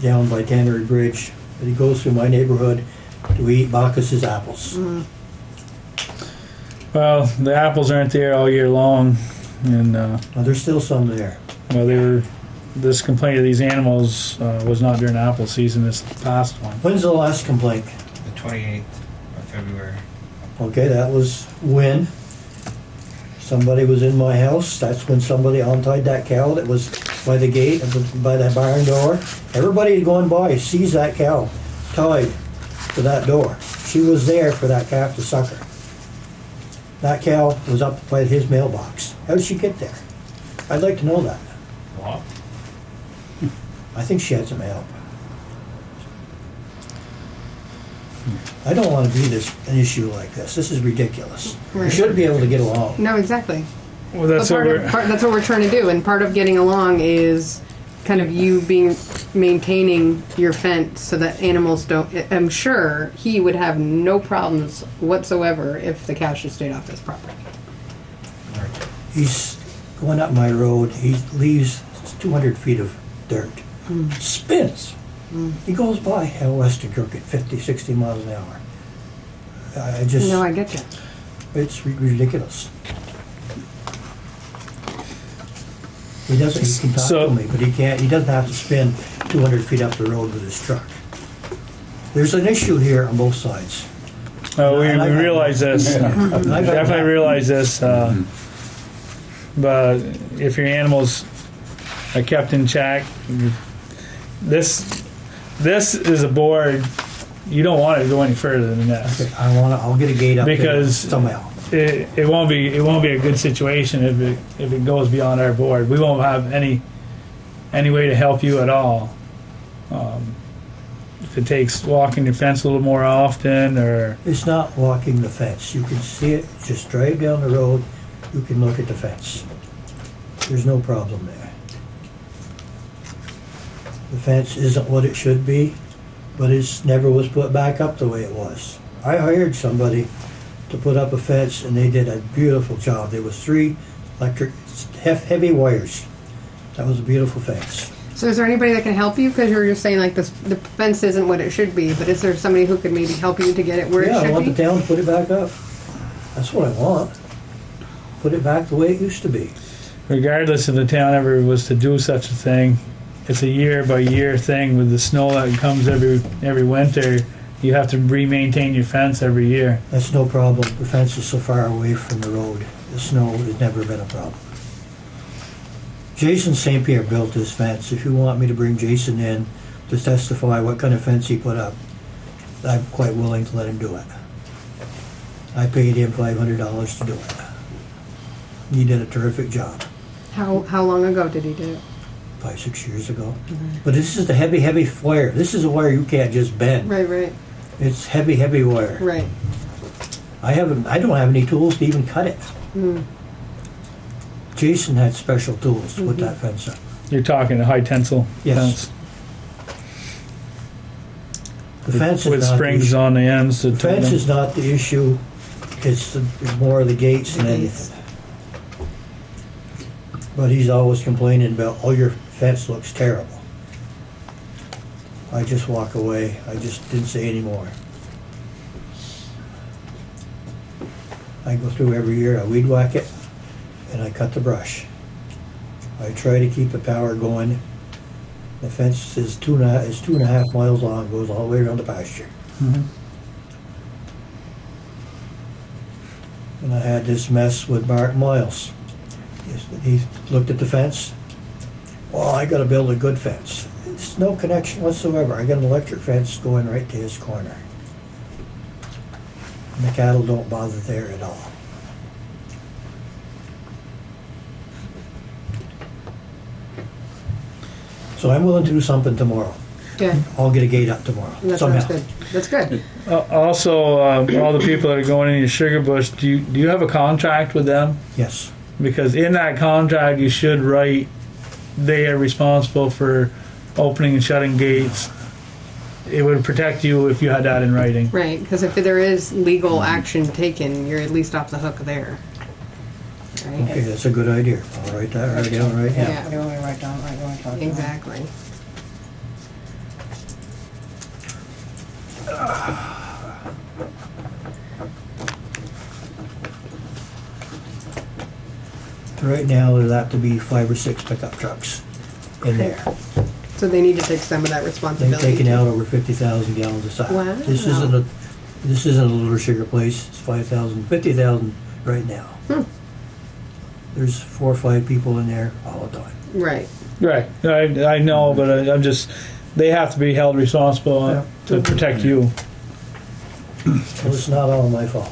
down by Tannery Bridge, but he goes through my neighborhood to eat Bacchus's apples. Mm-hmm. Well, the apples aren't there all year long, and Now, there's still some there. well, they were. This complaint of these animals was not during apple season. This past one. When's the last complaint? The 28th of February. Okay, that was when somebody was in my house. That's when somebody untied that cow that was by the gate, by that barn door. Everybody going by sees that cow tied to that door. She was there for that calf to suck her. That cow was up by his mailbox. How did she get there? I'd like to know that. What? I think she had some help. I don't want to be an issue like this. This is ridiculous. We Right. should be able to get along. No, exactly. Well, that's But what that's what we're trying to do, and part of getting along is kind of you maintaining your fence so that animals don't. I'm sure he would have no problems whatsoever if the cow just stayed off his property. He's going up my road. He leaves 200 feet of dirt. Spins. He goes by Hell Western Crook at 50, 60 miles an hour. I just, No, I get you. it's ridiculous. He doesn't, he can talk So- to me, but he can't, he doesn't have to spin 200 feet up the road with his truck. There's an issue here on both sides. we And I've had- realize this. I've had Definitely that. realize this. But if your animals are kept in check, this is a board. You don't want it to go any further than this. Okay, I'll get a gate up there Because- somehow. It won't be a good situation if it goes beyond our board. We won't have any way to help you at all. If it takes walking your fence a little more often, or It's not walking the fence. You can see it, just drive down the road, you can look at the fence. There's no problem there. The fence isn't what it should be, but it's never was put back up the way it was. I hired somebody to put up a fence and they did a beautiful job. There was 3 electric, heavy wires. That was a beautiful fence. So, is there anybody that can help you? Because you're just saying like the fence isn't what it should be, but is there somebody who could maybe help you to get it where Yeah, it I should want be? the town to put it back up. That's what I want. Put it back the way it used to be. regardless if the town ever was to do such a thing, it's a year by year thing with the snow that comes every winter. You have to re-maintain your fence every year. That's no problem. The fence is so far away from the road. The snow has never been a problem. Jason St. Pierre built this fence. If you want me to bring Jason in to testify what kind of fence he put up, I'm quite willing to let him do it. I paid him $500 to do it. He did a terrific job How long ago did he do it? 5, 6 years ago. But this is the heavy wire. This is a wire you can't just bend. Right. It's heavy wire. Right. I don't have any tools to even cut it. Jason had special tools to put that fence up. You're talking a high tensile Yes. fence The fence is with not springs the issue. on the ends to The tighten fence them. is not the issue. It's more of the gates than The gates. anything. But he's always complaining about, oh, your fence looks terrible. I just walk away. I just didn't say any more. I go through every year, I weed whack it, and I cut the brush. I try to keep the power going. The fence is 2.5 miles long, goes all the way around the pasture. Mhm. And I had this mess with Mark Miles. He looked at the fence. Well, I gotta build a good fence. There's no connection whatsoever. I got an electric fence going right to his corner. And the cattle don't bother there at all. So I'm willing to do something tomorrow. Good. I'll get a gate up tomorrow, That somehow. sounds good. That's good. Also, all the people that are going into Sugar Bush, do you have a contract with them? Yes. Because in that contract, you should write they are responsible for opening and shutting gates. It would protect you if you had that in writing. Right, because if there is legal action taken, you're at least off the hook there. Right? Okay, that's a good idea. I'll write that right down right now. Yeah. What do you want me to write down? Right, you want to talk to them? Exactly. Right now, there'll have to be 5 or 6 pickup trucks in there. So they need to take some of that They've responsibility. taken out over 50,000 gallons of sod. Wow. This isn't a little sugar place. It's 5,000, 50,000 right now. There's 4 or 5 people in there all the time. Right. Right. I know, but I'm just, they have to be held responsible to protect you. Well, it's not all my fault.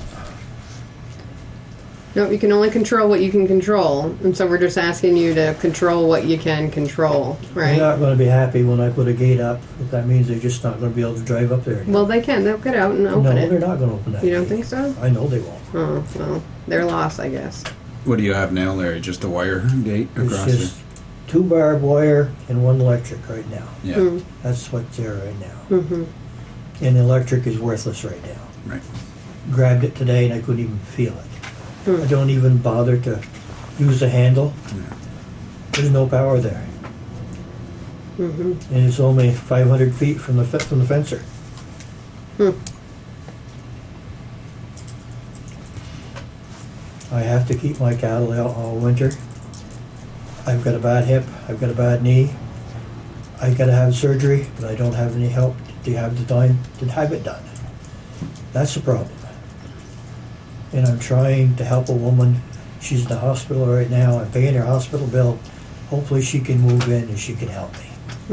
No, you can only control what you can control, and so we're just asking you to control what you can control, They're right? not gonna be happy when I put a gate up, but that means they're just not gonna be able to drive up there anymore. Well, they can. They'll get out and open No, it. they're not gonna open that You don't gate. think so? I know they won't. Oh, well, they're lost, I guess. What do you have now, Larry? Just a wire gate It's across just 2 barbed wire and 1 electric right now. Yeah, Mm. That's what's there right now. Mm-hmm. And the electric is worthless right now. right. Grabbed it today and I couldn't even feel it. Hmm. I don't even bother to use the handle. Yeah. There's no power there. Mm-hmm. And it's only 500 feet from the fencer. Hmm. I have to keep my cattle out all winter. I've got a bad hip, I've got a bad knee. I gotta have surgery, but I don't have any help to have the time to have it done. That's the problem. And I'm trying to help a woman. She's in the hospital right now. I'm paying her hospital bill. Hopefully she can move in and she can help me.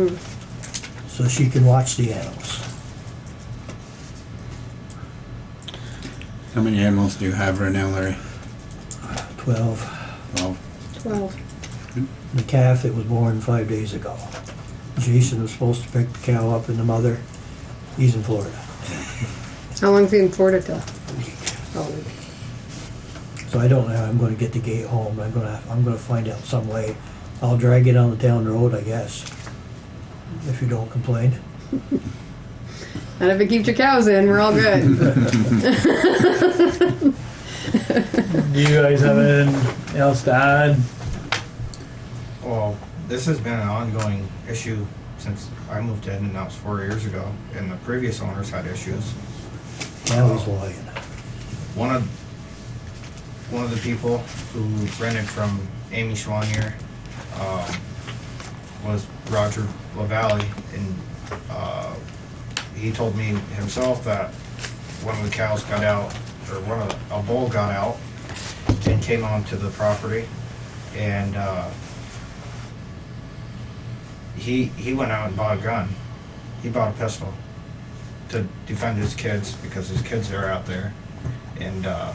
Hmm. So she can watch the animals. How many animals do you have right now, Larry? 12. 12. 12. The calf that was born 5 days ago. Jason was supposed to pick the cow up and the mother. He's in Florida. How long's he in Florida till? Oh, So I don't know how I'm gonna get the gate home. I'm gonna find out some way. I'll drag it on the town road, I guess. If you don't complain. and if it keeps your cows in, we're all good. Do you guys have anything else to add? Well, this has been an ongoing issue since I moved in, and that was 4 years ago, and the previous owners had issues. Now he's lying. One of the people who rented from Amy Schwanier was Roger LaValle, and he told me himself that one of the cows got out, or a bull got out and came onto the property, and he went out and bought a gun. He bought a pistol to defend his kids because his kids are out there, and I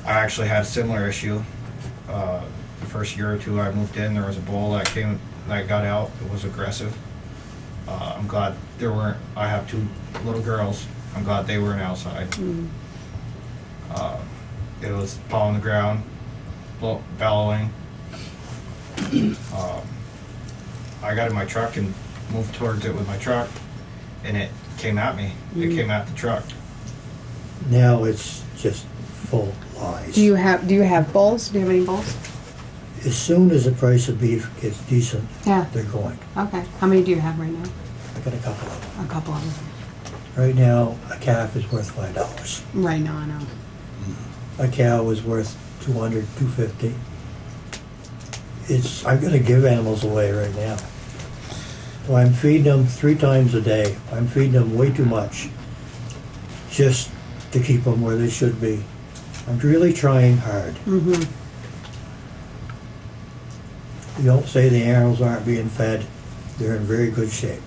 actually had a similar issue. The first year or two I moved in, there was a bull that got out. It was aggressive. I'm glad there weren't. I have 2 little girls. I'm glad they weren't outside. Mm. It was paw on the ground, bellowing. I got in my truck and moved towards it with my truck, and it came at me. It came at the truck. Now it's just full lies. Do you have bulls? Do you have any bulls? As soon as the price of beef gets decent, Yeah. they're going. Okay. How many do you have right now? I got a couple of them. A couple of them. Right now, a calf is worth $5. Right now, I know. a cow is worth 200, 250. I'm gonna give animals away right now. So I'm feeding them 3 times a day. I'm feeding them way too much just to keep them where they should be. I'm really trying hard. Mm-hmm. You don't say the animals aren't being fed. They're in very good shape.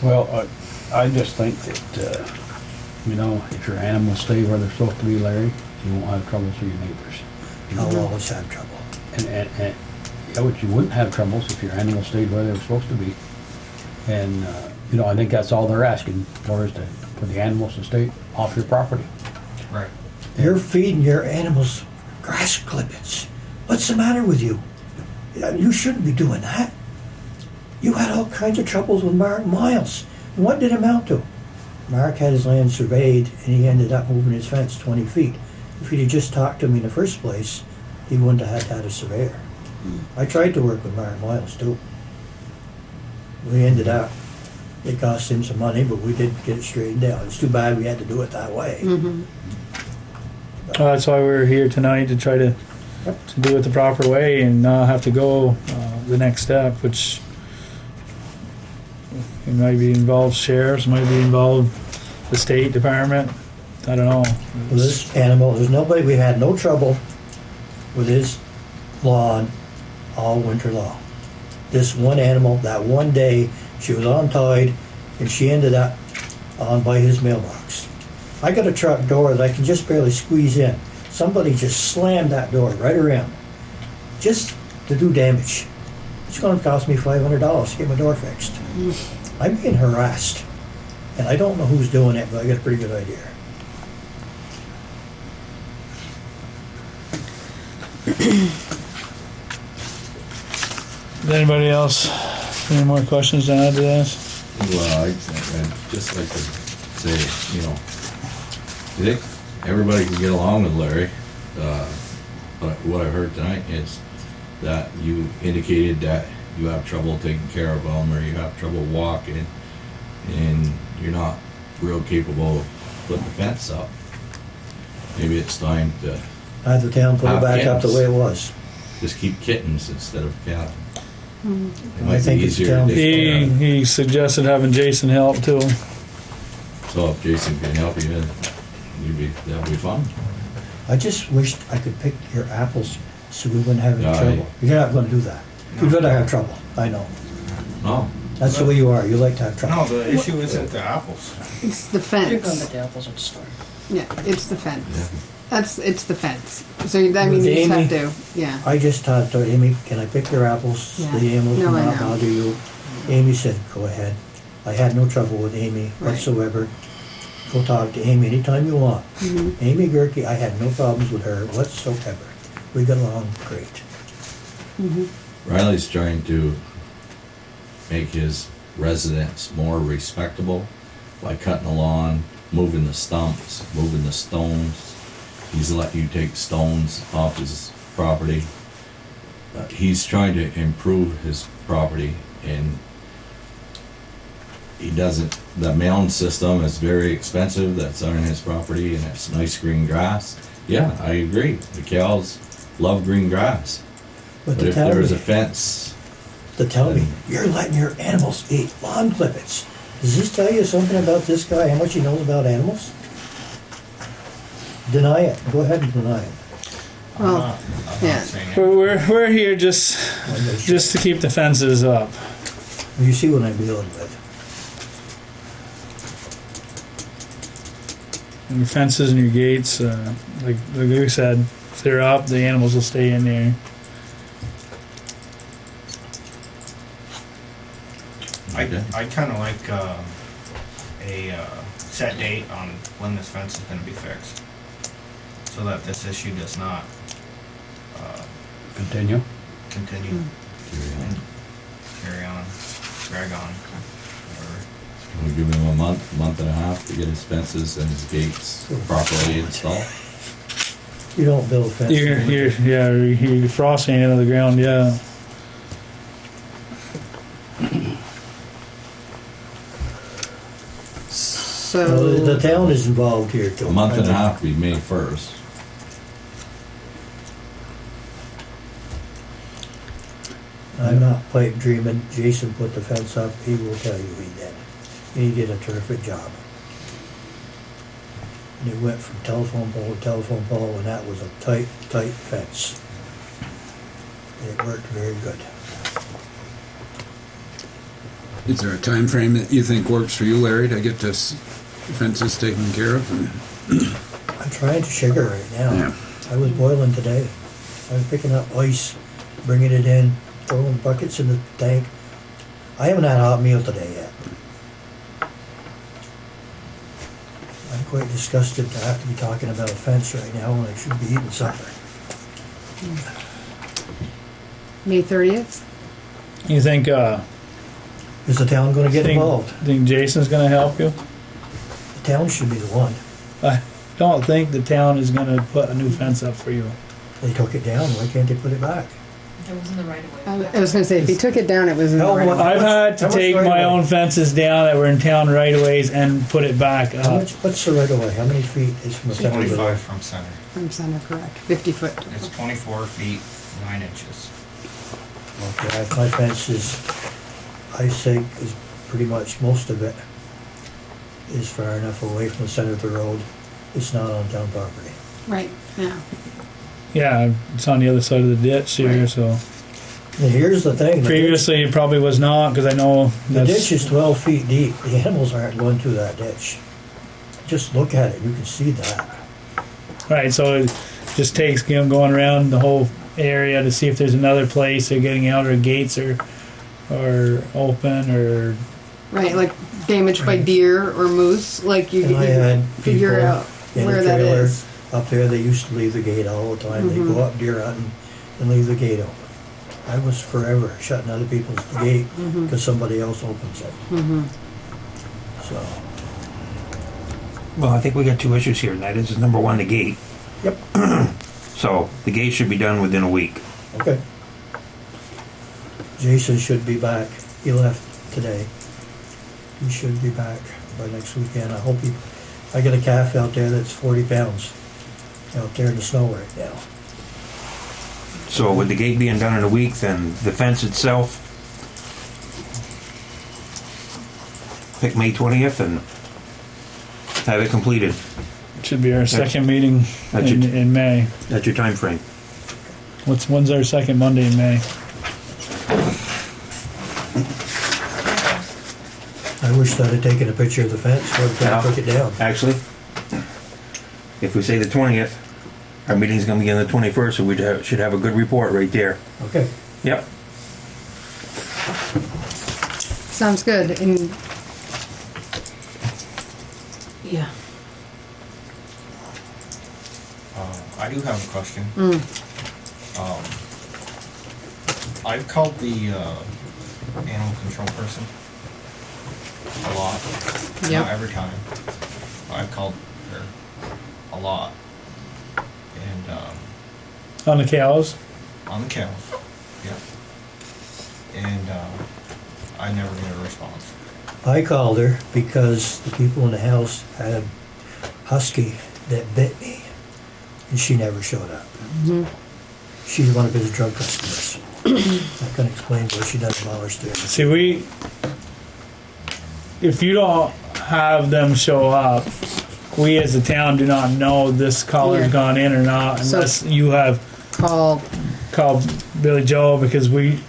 Well, I just think that, you know, if your animals stay where they're supposed to be, Larry, you won't have troubles with your neighbors. I'll always have trouble. And yeah, but you wouldn't have troubles if your animals stayed where they were supposed to be. And, you know, I think that's all they're asking for, is for the animals to stay off your property. Right. You're feeding your animals grass clippings. What's the matter with you? You shouldn't be doing that. You had all kinds of troubles with Mark Miles. And what did it amount to? Mark had his land surveyed and he ended up moving his fence 20 feet. If he'd have just talked to me in the first place, he wouldn't have had a surveyor. I tried to work with Mark Miles too. We ended up, it cost him some money, but we did get it straightened out. It's too bad we had to do it that way. Mm-hmm. That's why we're here tonight, to try to do it the proper way and not have to go the next step, which it might be involved sheriffs, might be involved the state department. I don't know. Well, this animal, we had no trouble with his lawn all winter long. This one animal, that one day, she was untied and she ended up on by his mailbox. I got a truck door that I can just barely squeeze in. Somebody just slammed that door right around, just to do damage. It's going to cost me $500 to get my door fixed. I'm being harassed, and I don't know who's doing it, but I got a pretty good idea. Does anybody else any more questions to add to this? Well, I'd just like to say, you know, I think everybody can get along with Larry, but what I heard tonight is that you indicated that you have trouble taking care of them, or you have trouble walking, and you're not real capable of putting the fence up. Maybe it's time to I had the town put it back up the way it was. just keep kittens instead of cattle. It I might be think it's easier down- to take care of. He suggested having Jason help too. So if Jason can help you, then that'll be fun. I just wished I could pick your apples so we wouldn't have any Aye. trouble. You're not going to do that. You're going to have trouble. I know. No, That's the way you are. You like to have trouble. No, the issue isn't the apples. It's the You're gonna fence. get the apples at the store. Yeah, it's the fence. Yeah. It's the fence. So I mean, With you just Amy? have to, yeah. I just talked to Amy, can I pick your apples? Yeah. The animals No, will I not know. bother you. Amy said, go ahead. I had no trouble with Amy Right. whatsoever. Go talk to Amy anytime you want. Mhm. Amy Gerke, I had no problems with her whatsoever. We got along great. Riley's trying to make his residents more respectable by cutting the lawn, moving the stumps, moving the stones. He's let you take stones off his property. He's trying to improve his property, and he doesn't, the mound system is very expensive that's on his property, and it's nice green grass. Yeah, I agree. The cows love green grass. But But to if tell there was me, a fence, you're letting your animals eat lawn clippings. Does this tell you something about this guy, how much he knows about animals? Deny it. Go ahead and deny it. Well, I'm yeah. not saying it. We're here just to keep the fences up. You see what I'm dealing with. And your fences and your gates, like you said, if they're up, the animals will stay in there. I kind of like a set date on when this fence is going to be fixed, so that this issue does not Continue. continue, and carry on, drag on, whatever. we give him a month and a half to get his fences and his gates properly installed. You don't build a fence. You're frosting it into the ground, yeah. Well, the So, town is involved here too. A month and a half to be May 1st. I'm not pipe dreaming. Jason put the fence up. He will tell you he did. He did a terrific job. And it went from telephone pole to telephone pole, and that was a tight, tight fence. It worked very good. Is there a time frame that you think works for you, Larry, to get this fences taken care of? I'm trying to sugar right now. Yeah. I was boiling today. I was picking up ice, bringing it in, throwing buckets in the tank. I haven't had a hot meal today yet. I'm quite disgusted to have to be talking about a fence right now when I should be eating supper. May 30th? You think, Is the town gonna get involved? think Jason's gonna help you? The town should be the one. I don't think the town is gonna put a new fence up for you. They took it down, why can't they put it back? It was in the right of way. I was gonna say, if he took it down, it was in the How right of way. much- I've had to how much take right my away? own fences down that were in town right of ways and put it back How up. much, what's the right of way? How many feet is from the center of the 25 road? from center. From center, correct. 50 foot. It's 24 feet, 9 inches. Okay, my fence is, I think, is pretty much, most of it is far enough away from the center of the road. It's not on town property. Right, yeah. Yeah, it's on the other side of the ditch here, Right. so. And here's the thing. Previously, it probably was not, because I know The that's. ditch is 12 feet deep. The animals aren't going through that ditch. Just look at it, you can see that. Right, so it just takes him going around the whole area to see if there's another place they're getting out, or gates are open, or. Right, like damaged by deer or moose, like you And I had figure people out in where the that trailer is. up there, they used to leave the gate all the time. They Mhm. go up deer hunting and leave the gate open. I was forever shutting other people's gate Mhm. because somebody else opens it. Mhm. So, Well, I think we got two issues here, and that is number one, the gate. yep, So the gate should be done within a week. okay. Jason should be back. He left today. He should be back by next weekend. I hope he, I got a calf out there that's 40 pounds out there in the snow right now. So with the gate being done in a week, then the fence itself, pick May 20th and have it completed. It should be our second meeting That's in, it. in May. That's your time frame. When's our second Monday in May? I wish I'd have taken a picture of the fence before the town took it down. Actually, if we say the 20th, our meeting's gonna be on the 21st, so we should have a good report right there. Okay. Yep. Sounds good, and yeah. I do have a question. Mm. I've called the animal control person a lot. Yep. Not every time. I've called her a lot. And On the cows? on the cows. Yeah. And I never get a response. I called her because the people in the house had a husky that bit me, and she never showed up. Mhm. She's one of his drug customers. I can explain why she doesn't bother us doing it. See, if you don't have them show up, we as a town do not know this caller's Yeah. gone in or not So- unless you have Called. called Billy Joe, because we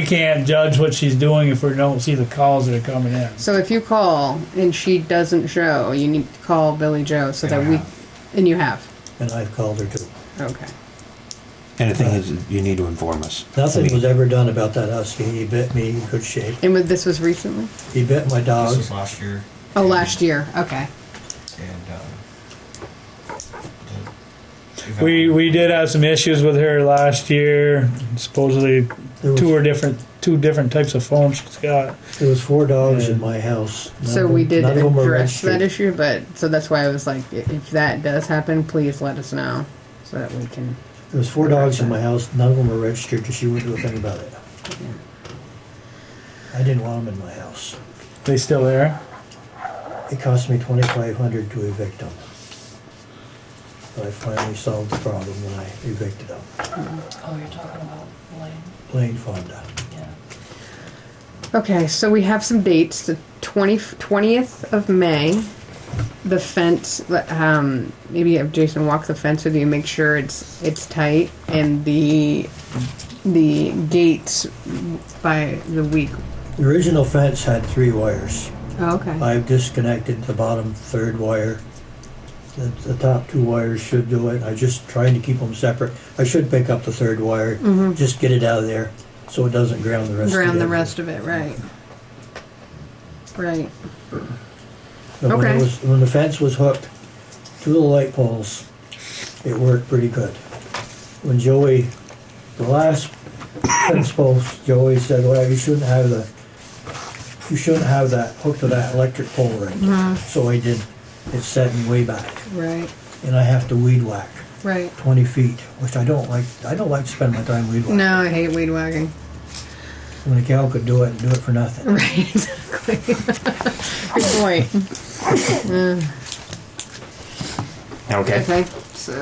can't judge what she's doing if we don't see the calls that are coming in. So if you call and she doesn't show, you need to call Billy Joe so that we, and you have. And I've called her too. Okay. And the thing is, you need to inform us. Nothing was ever done about that husky. He bit me in good shape. And this was recently? He bit my This dog. was last year. Oh, last year. Okay. And We did have some issues with her last year. Supposedly There was, two different types of phones she's got. there was 4 dogs Yeah. in my house. So we did none of them were address that registered. issue, but so that's why I was like, if that does happen, please let us know so that we can. There was 4 dogs in my house. None of them were registered because she wouldn't do a thing about it. I didn't want them in my house. They still there? It cost me $2,500 to evict them. But I finally solved the problem when I evicted them. Oh, you're talking about Blaine? Plain Fonda. Yeah. Okay, so we have some dates. The 20th of May. The fence. Maybe have Jason walk the fence with you. Make sure it's tight, and the gates by the week. The original fence had 3 wires. Oh, okay. I've disconnected the bottom 3rd wire. The top 2 wires should do it. I'm just trying to keep them separate. I should pick up the 3rd wire, just get it out of there so it doesn't ground the rest of it. Ground the rest of it, right? Right. But Okay. when the fence was hooked to the light poles, it worked pretty good. When Joey, the last fence post, Joey said, "Well, you shouldn't have that hooked to that electric pole right there." So I did. It's setting way back, Right. and I have to weed whack Right. 20 feet, which I don't like. I don't like to spend my time weed whacking. No, I hate weed whacking. When a cow could do it and do it for nothing. Right. Exactly. Good point. Okay. Okay. So.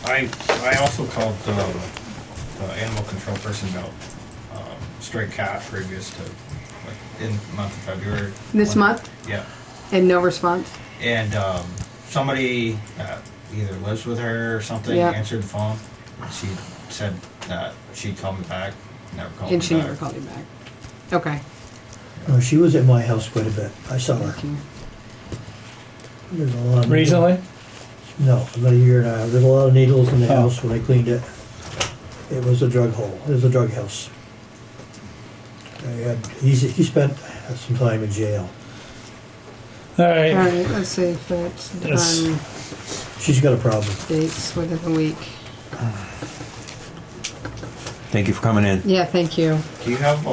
I also called the animal control person about stray cat previous to in the month of February. This month? Yeah. And no response? And somebody either lives with her or something Yeah. answered the phone. She said that she'd call me back. Never called And me she back. never called you back. Okay. No, she was at my house quite a bit. I saw her. Thank you. There's a lot of Recently? No, about a year and a half. There's a lot of needles in the Oh. house when I cleaned it. It was a drug hole. It was a drug house. He spent some time in jail. All right. Alright, let's see if it's Yes. done. She's got a problem. Dates within the week. Thank you for coming in. Yeah, thank you. Do you have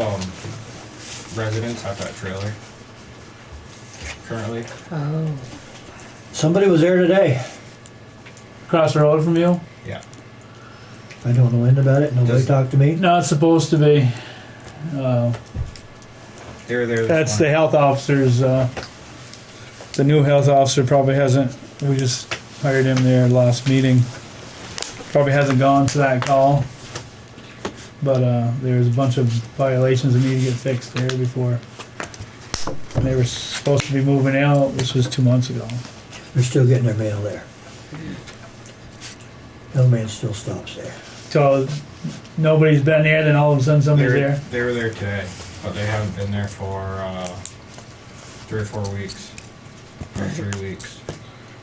residents at that trailer currently? Oh. Somebody was there today. Across the road from you? Yeah. I don't know anything about it. Nobody Does- talked to me. Not supposed to be. They were there. That's the health officer's, the new health officer probably hasn't, we just hired him there last meeting. Probably hasn't gone to that call. But, there's a bunch of violations that need to get fixed there before. They were supposed to be moving out, this was 2 months ago. They're still getting their mail there. Mailman still stops there. So, nobody's been there, then all of a sudden somebody's there? They were there today, but they haven't been there for 3 or 4 weeks. Or 3 weeks.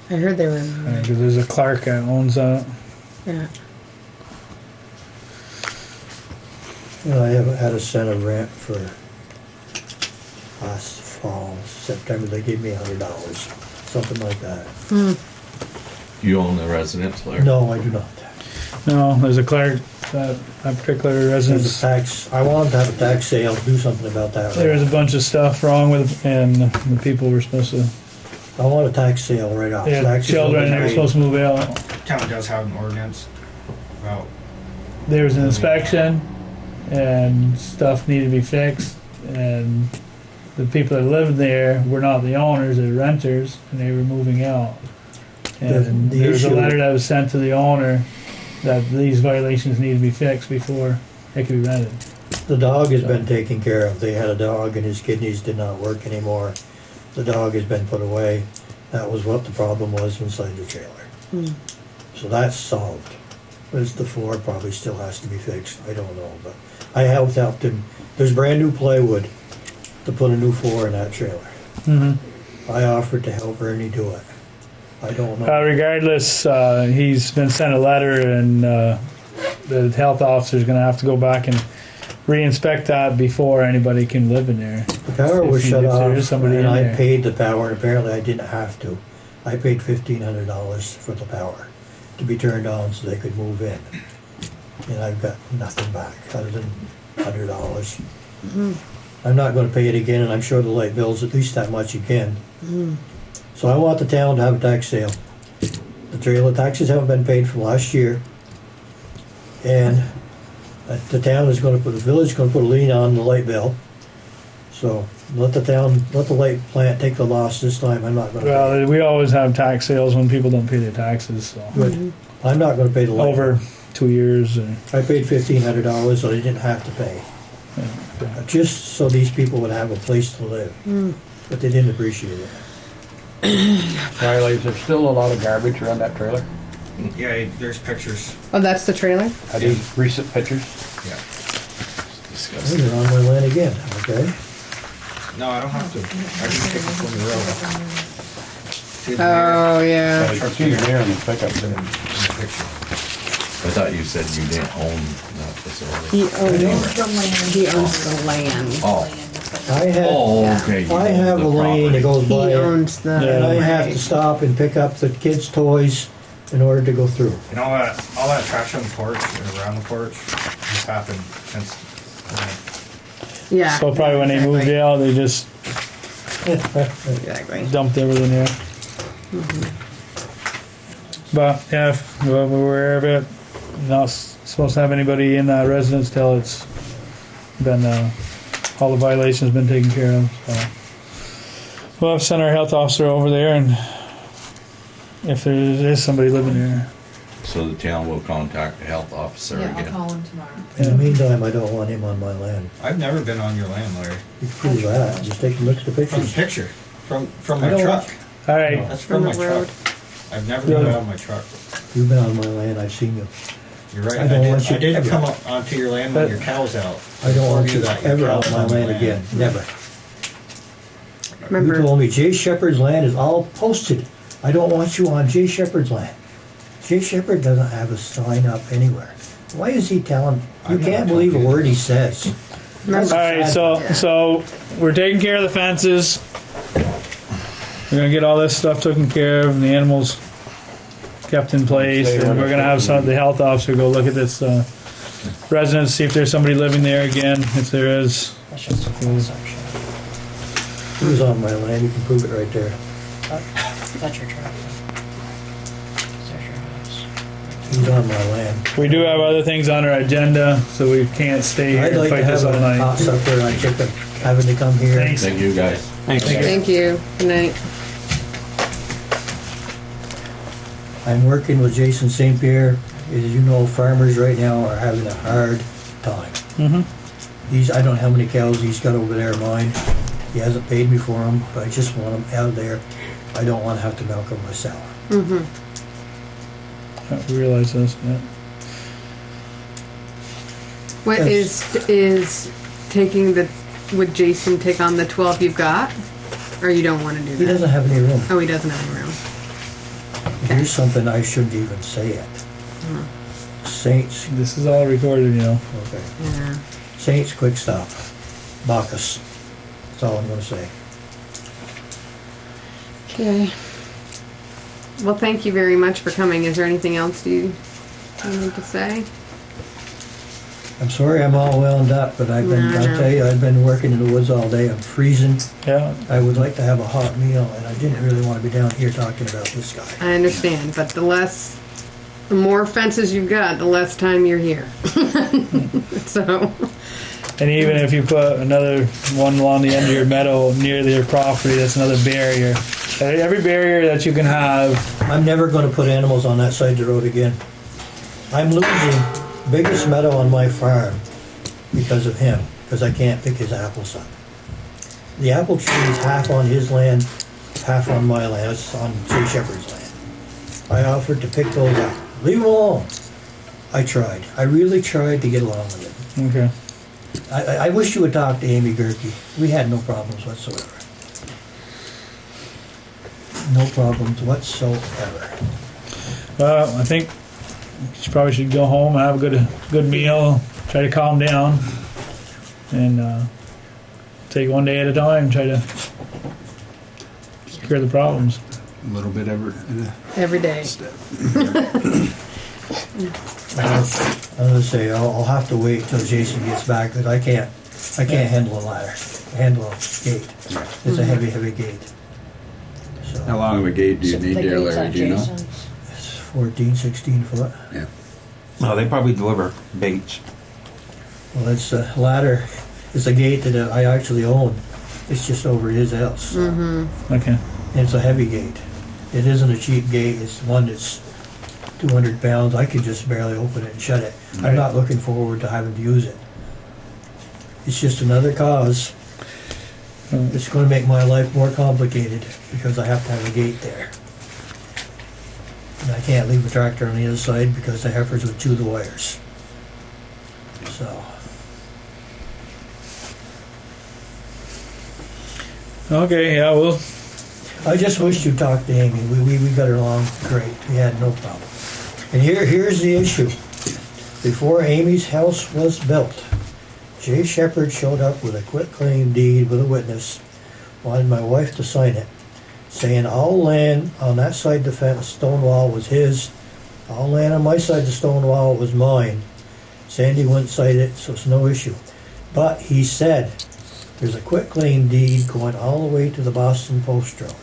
I heard they were in the Because there's a Clark that owns that. Yeah. You know, I haven't had a cent of rent for last fall, September. They gave me $100, something like that. You own the residence, Larry? No, I do not. No, there's a Clark, that particular There's residence. a tax. I wanted to have a tax sale. Do something about that. There's a bunch of stuff wrong with it, and the people were supposed to, I want a tax sale right off. they had Taxes will children, be they were paid. supposed to move out. Town does have an ordinance about There was an inspection, and stuff needed to be fixed, and the people that lived there were not the owners, they were renters, and they were moving out. And The there was a issue- letter that was sent to the owner that these violations need to be fixed before it could be rented. The dog has been taken care of. They had a dog and his kidneys did not work anymore. The dog has been put away. That was what the problem was inside the trailer. So that's solved. But the floor probably still has to be fixed. I don't know, but I have helped him. There's brand new plywood to put a new floor in that trailer. I offered to help Ernie do it. I don't know. Regardless, he's been sent a letter, and the health officer's gonna have to go back and re-inspect that before anybody can live in there. The power was If shut there off, is somebody and in I there. paid the power, and apparently I didn't have to. I paid $1,500 for the power to be turned on so they could move in. And I've got nothing back other than $100. I'm not gonna pay it again, and I'm sure the light bill's at least that much again. So I want the town to have a tax sale. The trailer taxes haven't been paid from last year. And the town is gonna put, the village is gonna put a lien on the light bill. So let the light plant take the loss this time. I'm not gonna pay. Well, we always have tax sales when people don't pay their taxes, so. Good. I'm not gonna pay the light. Over 2 years, I paid $1,500 so they didn't have to pay. Just so these people would have a place to live. But they didn't appreciate it. Riley, is there still a lot of garbage around that trailer? Yeah, there's pictures. Oh, that's the trailer? Are these recent pictures? Yeah. Oh, you're on my land again, okay? No, I don't have to. I can pick up from the road. See the Oh, yeah. I see the mirror in the pickup. mirror in the picture. I thought you said you didn't own that facility. He owns the land. Oh, I have a lane that goes He by it, owns the. and I have to stop and pick up the kids' toys in order to go through. And all that trash on the porch and around the porch has happened since. Yeah. so probably when they moved out, they just Exactly. dumped everything there. But yeah, if we're aware of it, not supposed to have anybody in that residence till it's been, all the violations been taken care of, so. We'll have to send our health officer over there, and if there is somebody living there. so the town will contact the health officer Yeah, I'll again. call him tomorrow. In the meantime, I don't want him on my land. I've never been on your land, Larry. You can prove that, just take a look at the From the pictures. picture, from I my don't truck. want- Alright, That's from From my the road. truck. I've never been on my truck. You've been on my land, I've seen you. You're right. I don't want you I did ever- come up onto your land when your cow's out. I don't want you That your ever on cow's my the land again, never. You Remember, told me Jay Shepherd's land is all posted. I don't want you on Jay Shepherd's land. Jay Shepherd doesn't have a sign up anywhere. Why is he telling, you I'm not can't believe a talking. word he says. alright, so we're taking care of the fences. We're gonna get all this stuff taken care of, and the animals kept in place, and we're gonna have the health officer go look at this, residence, see if there's somebody living there again, if there is. That's just a full section. He was on my land, you can prove it right there. That's your truck. There's your house. He's on my land. We do have other things on our agenda, so we can't stay here I'd and like to fight this have all a hot night. supper and I chicken, having to come here. Thanks. Thank you, guys. thank you. Good night. I'm working with Jason St. Pierre. As you know, farmers right now are having a hard time. I don't know how many cows he's got over there mine. He hasn't paid me for them, but I just want them out there. I don't want to have to milk them myself. I realize this, yeah. What is taking the, would Jason take on the 12 you've got? Or you don't want to do He that? doesn't have any room. Oh, he doesn't have any room. Here's something I shouldn't even say it. Saints, This is all recorded, you know. okay. Yeah. Saints, quick stop. Bacchus. That's all I'm gonna say. Okay. Well, thank you very much for coming. Is there anything else you need to say? I'm sorry I'm all wound up, but I'll No. tell you, I've been working in the woods all day. I'm freezing. Yeah, I would like to have a hot meal, and I didn't really want to be down here talking about this guy. I understand, but the more fences you've got, the less time you're here. So, and even if you put another one along the end of your meadow near your property, that's another barrier. Every barrier that you can have. I'm never gonna put animals on that side of the road again. I'm losing biggest meadow on my farm because of him, because I can't pick his apples up. The apple tree is half on his land, half on my land. It's on Jay Shepherd's land. I offered to pick those up. Leave them alone. I tried. I really tried to get along with him. Okay. I wish you would talk to Amy Gerke. We had no problems whatsoever. No problems whatsoever. Well, I think you probably should go home, have a good meal, try to calm down, and take one day at a time. Try to cure the problems. A little bit every day. I'm gonna say I'll have to wait till Jason gets back because I can't handle a ladder, handle a gate. It's a heavy gate. So How long of a gate do you need there, Larry? Do you know? it's 14, 16 foot. Yeah. No, they probably deliver baits. Well, it's a ladder. It's a gate that I actually own. It's just over his house. Okay. And it's a heavy gate. It isn't a cheap gate, it's one that's 200 pounds. I could just barely open it and shut it. I'm not looking forward to having to use it. It's just another cause. It's gonna make my life more complicated because I have to have a gate there. And I can't leave the tractor on the other side because the heifers would chew the wires. So, Okay, yeah, well, I just wish you'd talked to Amy. We got along great. We had no problem. And here's the issue. Before Amy's house was built, Jay Shepherd showed up with a quitclaim deed with a witness, wanted my wife to sign it, saying all land on that side of the fence, stone wall, was his. All land on my side of the stone wall was mine. Sandy wouldn't cite it, so it's no issue. But he said there's a quitclaim deed going all the way to the Boston Post Road.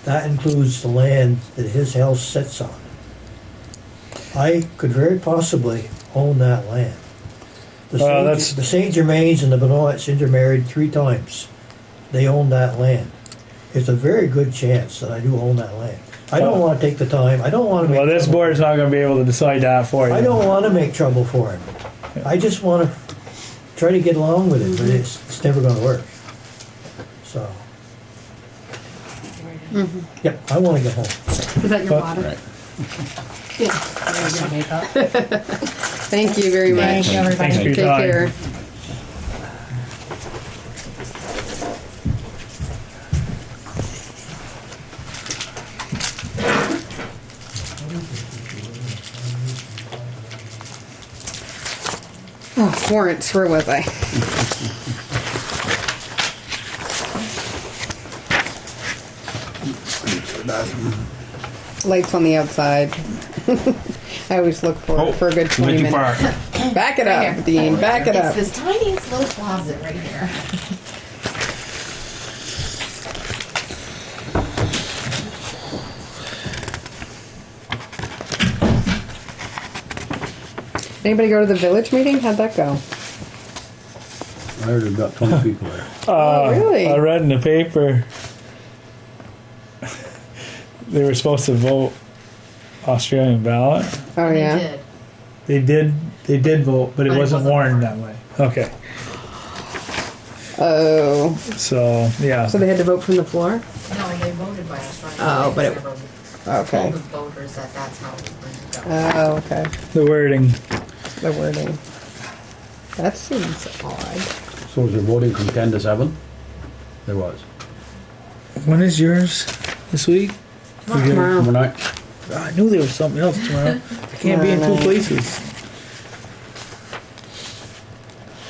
That includes the land that his house sits on. I could very possibly own that land. The St. Germains and the Benoits intermarried 3 times. They own that land. It's a very good chance that I do own that land. I don't want to take the time. I don't want to make well, this board's not going to be able to decide that for you. I don't want to make trouble for him. I just want to try to get along with it, but it's never going to work. So, yep, I want to get home. Is that your water? Right. Thank you very much. Thank you, everybody. Thanks for your Take time. care. Oh, warrants, where was I? Lights on the outside. I always look for a good 20 went too minutes. far. Back it up, Dean, back it up. It's this tiniest little closet right here. Anybody go to the village meeting? How'd that go? I heard there's about 20 people there. Oh, really? I read in the paper they were supposed to vote Australian ballot. Oh, They yeah? did. They did vote, but it But it wasn't wasn't warned that way. Okay, Oh. so yeah. So they had to vote from the floor? No, they voted by Australian. Oh, but it- Okay. Okay. Told the voters that that's how it was going to go. Oh, okay. The wording. The wording. That seems odd. So was there voting from 10 to 7? There was. When is yours? This week? Tomorrow. When I, I knew there was something else tomorrow. I can't be in two Tomorrow night. places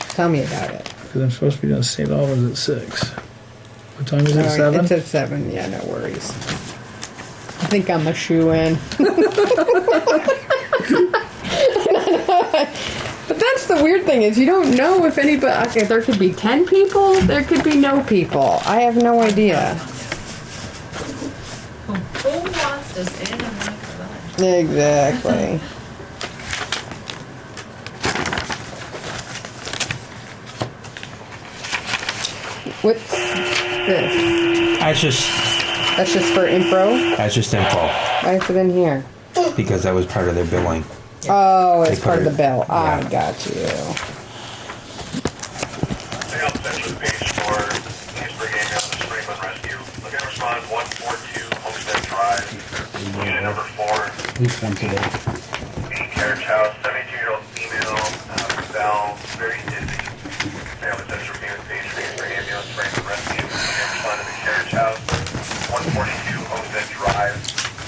Tell me about it. because I'm supposed to be doing St. Albans at 6. What time is it? 7? It's at 7, yeah, no worries. I think I'm a shoe-in. But that's the weird thing is you don't know if anybody, okay, there could be 10 people, there could be no people. I have no idea. Who wants to stand and make a lunch? Exactly. What's this? That's just for info? That's just info Why is it in here? because that was part of their billing. Oh, it's They part of put the it- bill. I yeah. got you. The help center page for Enosburgh ambulance scream and rescue. Look at respond 142 Homestead Drive, unit number 4. at least once a day. The carriage house, 72-year-old female, Val, very dizzy. The help center page for ambulance scream and rescue. Look at respond to the carriage house, 142 Homestead Drive.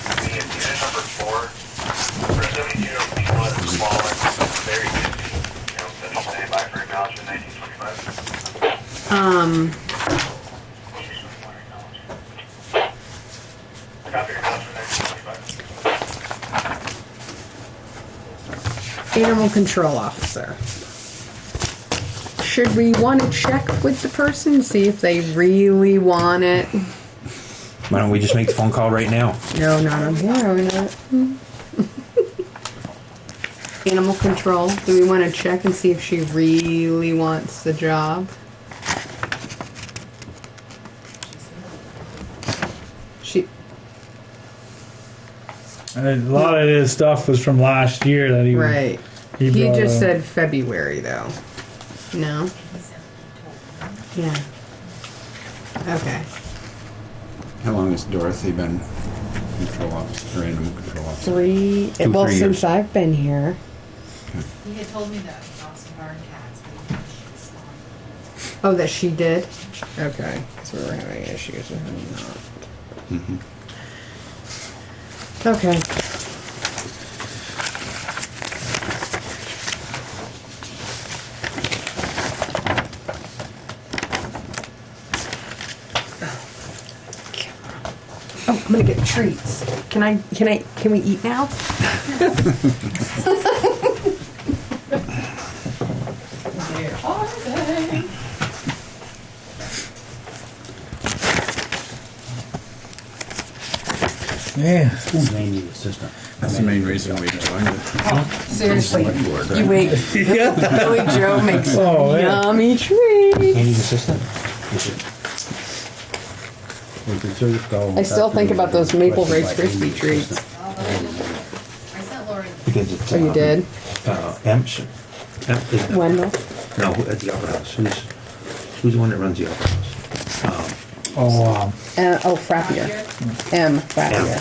The unit number 4. For a 72-year-old female that is fallen, very dizzy. You know, central standby for acknowledgement 1925. Copy your acknowledgement 1925. Animal control officer. Should we want to check with the person, see if they really want it? Why don't we just make the phone call right now? No, not on here. Are we not? Animal control. Do we want to check and see if she really wants the job? And a lot of his stuff was from last year that he Right. He brought just up. said February though. No? Yeah. Okay. How long has Dorothy been control officer, animal control officer? 3, 2, well, 3 since years. I've been here. He had told me that dogs and barn cats, but she's gone. Oh, that she did? Okay. So we're having issues with him not. Okay. Oh, I'm gonna get treats. Can we eat now? Where are they? Yeah. Who's Amy's assistant? That's the main reason we joined it. Seriously. Select board, You wait. Billy Joe makes some Oh, yeah. yummy treats. Amy's assistant? I still think about those Maple Rice Krispie treats. I sent Lori. Because it's, Oh, you did? Wendell? No, at the Opera House. Who's the one that runs the Opera House? Frappier. M. Frappier.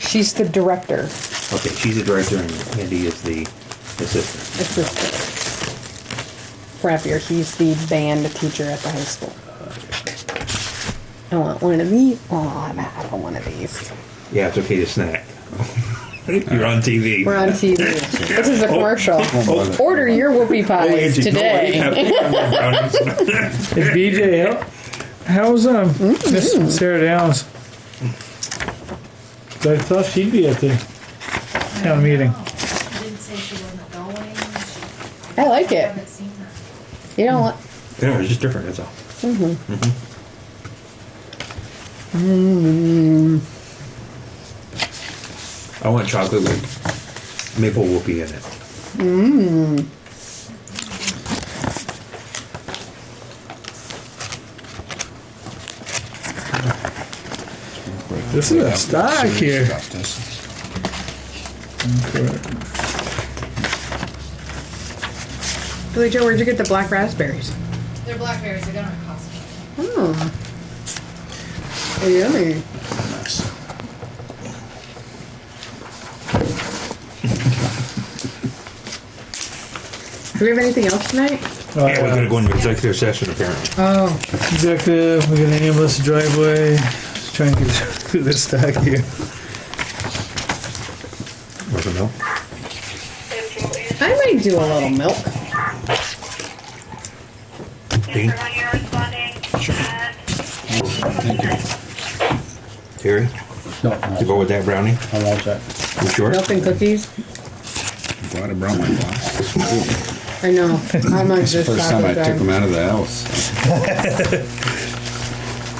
She's the director. Okay, she's the director and Andy is the assistant. Assistant. Frappier, he's the band teacher at the high school. I want one of these. Oh, I'm half of one of these. Yeah, it's okay to snack. You're on TV. We're on TV. This is a commercial. Order your whoopie pies today. Hey, BJ, how's Miss Sarah Downs? I thought she'd be at the town meeting. She didn't say she wasn't going. I like I it. haven't seen her. You know what? Yeah, it's just different, that's all. I want chocolate with maple whoopie in it. This is a stock here. Billy Joe, where'd you get the black raspberries? They're blackberries. I got them at Costco. Oh. Oh, yummy. Do we have anything else tonight? Yeah, we're gonna go into executive session apparently. Oh. Executive, we're gonna ambulance the driveway. Just trying to get through this stack here. Want some milk? I might do a little milk. Dean? Terry? No, To go with that brownie? I'm all set. You sure? Milk and cookies. Glad I brought my glass. I know. How much It's the this first time I chocolate took them bar? out of the house.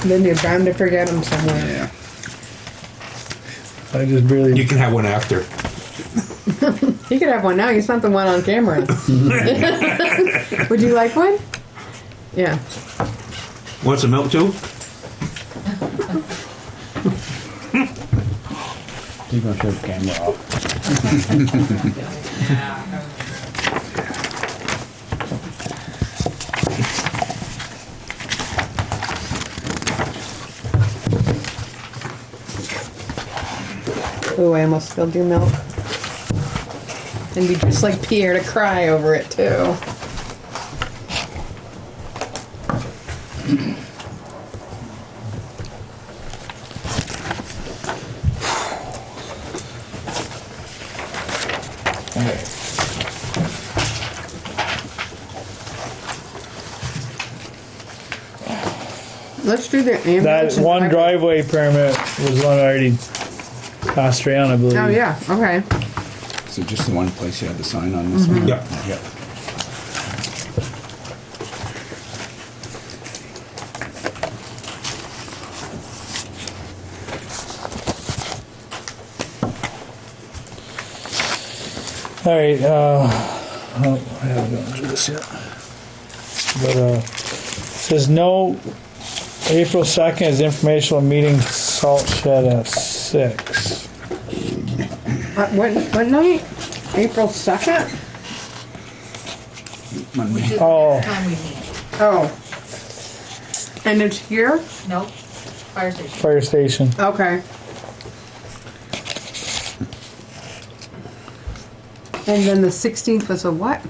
Then you're bound to forget them somewhere. Yeah. I just barely. You can have one after. You could have one now. You sent the one on camera. Would you like one? Yeah. Want some milk too? He's gonna shut the camera off. Ooh, I almost spilled your milk. And be just like Pierre to cry over it too. Let's do the ambulance. That and one driveway permit was one I already passed around, I believe. Oh yeah, okay. So just the one place you had to sign on this one? Yeah. Yep. All right, oh, I haven't gone through this yet. But, says no April 2nd is informational meeting, salt shed at 6. What night? April 2nd? Which is the Oh. next time we meet. Oh. And it's here? Nope, fire station. Fire station. Okay. And then the 16th was a what?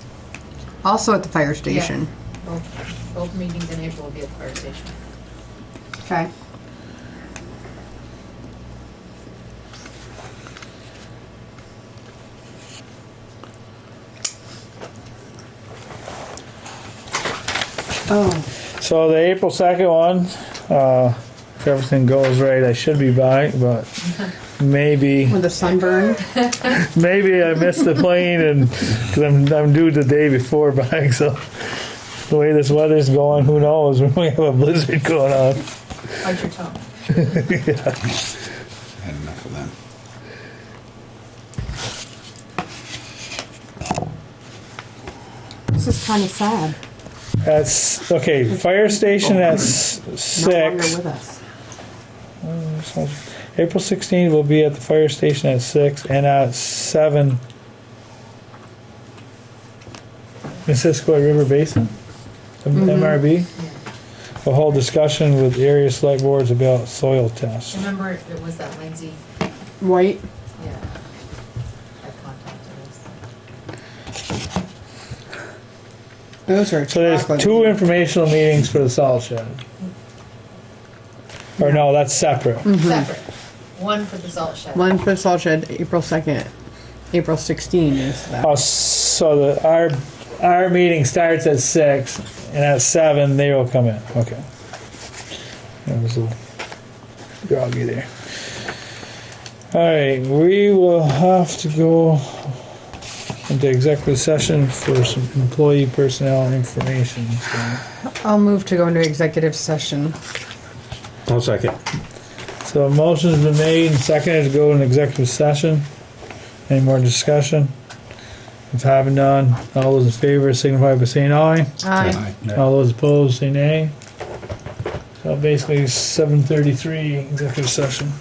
Also at the fire station. Yeah. Both meetings in April will be at the fire station. Okay. Oh, So the April 2nd one, if everything goes right, I should be by, but maybe with a sunburn. maybe I missed the plane and because I'm due the day before back. So the way this weather's going, who knows? We might have a blizzard going on. Bite your tongue. Yeah. Had enough of them. This is kind of sad. That's okay. Fire station at No longer 6. with us. April 16th will be at the fire station at 6 and at 7. Missisquoi River Basin, MRB. We'll hold discussion with area select boards about soil tests. Remember, it was that Lindsay, White. yeah, that contacted us. Those are So there's chocolate. 2 informational meetings for the salt shed. Or no, that's separate. Separate. One for the salt shed. One for the salt shed, April 2nd. April 16th is that. Oh, so our meeting starts at 6 and at 7 they will come in. Okay. That was a little groggy there. Alright, we will have to go into executive session for some employee personnel information. So. I'll move to go into executive session. I'll second. So a motion's been made and seconded to go in executive session. Any more discussion? If having none, all those in favor signify by saying aye. Aye. All those opposed say nay. So basically 7:33 executive session.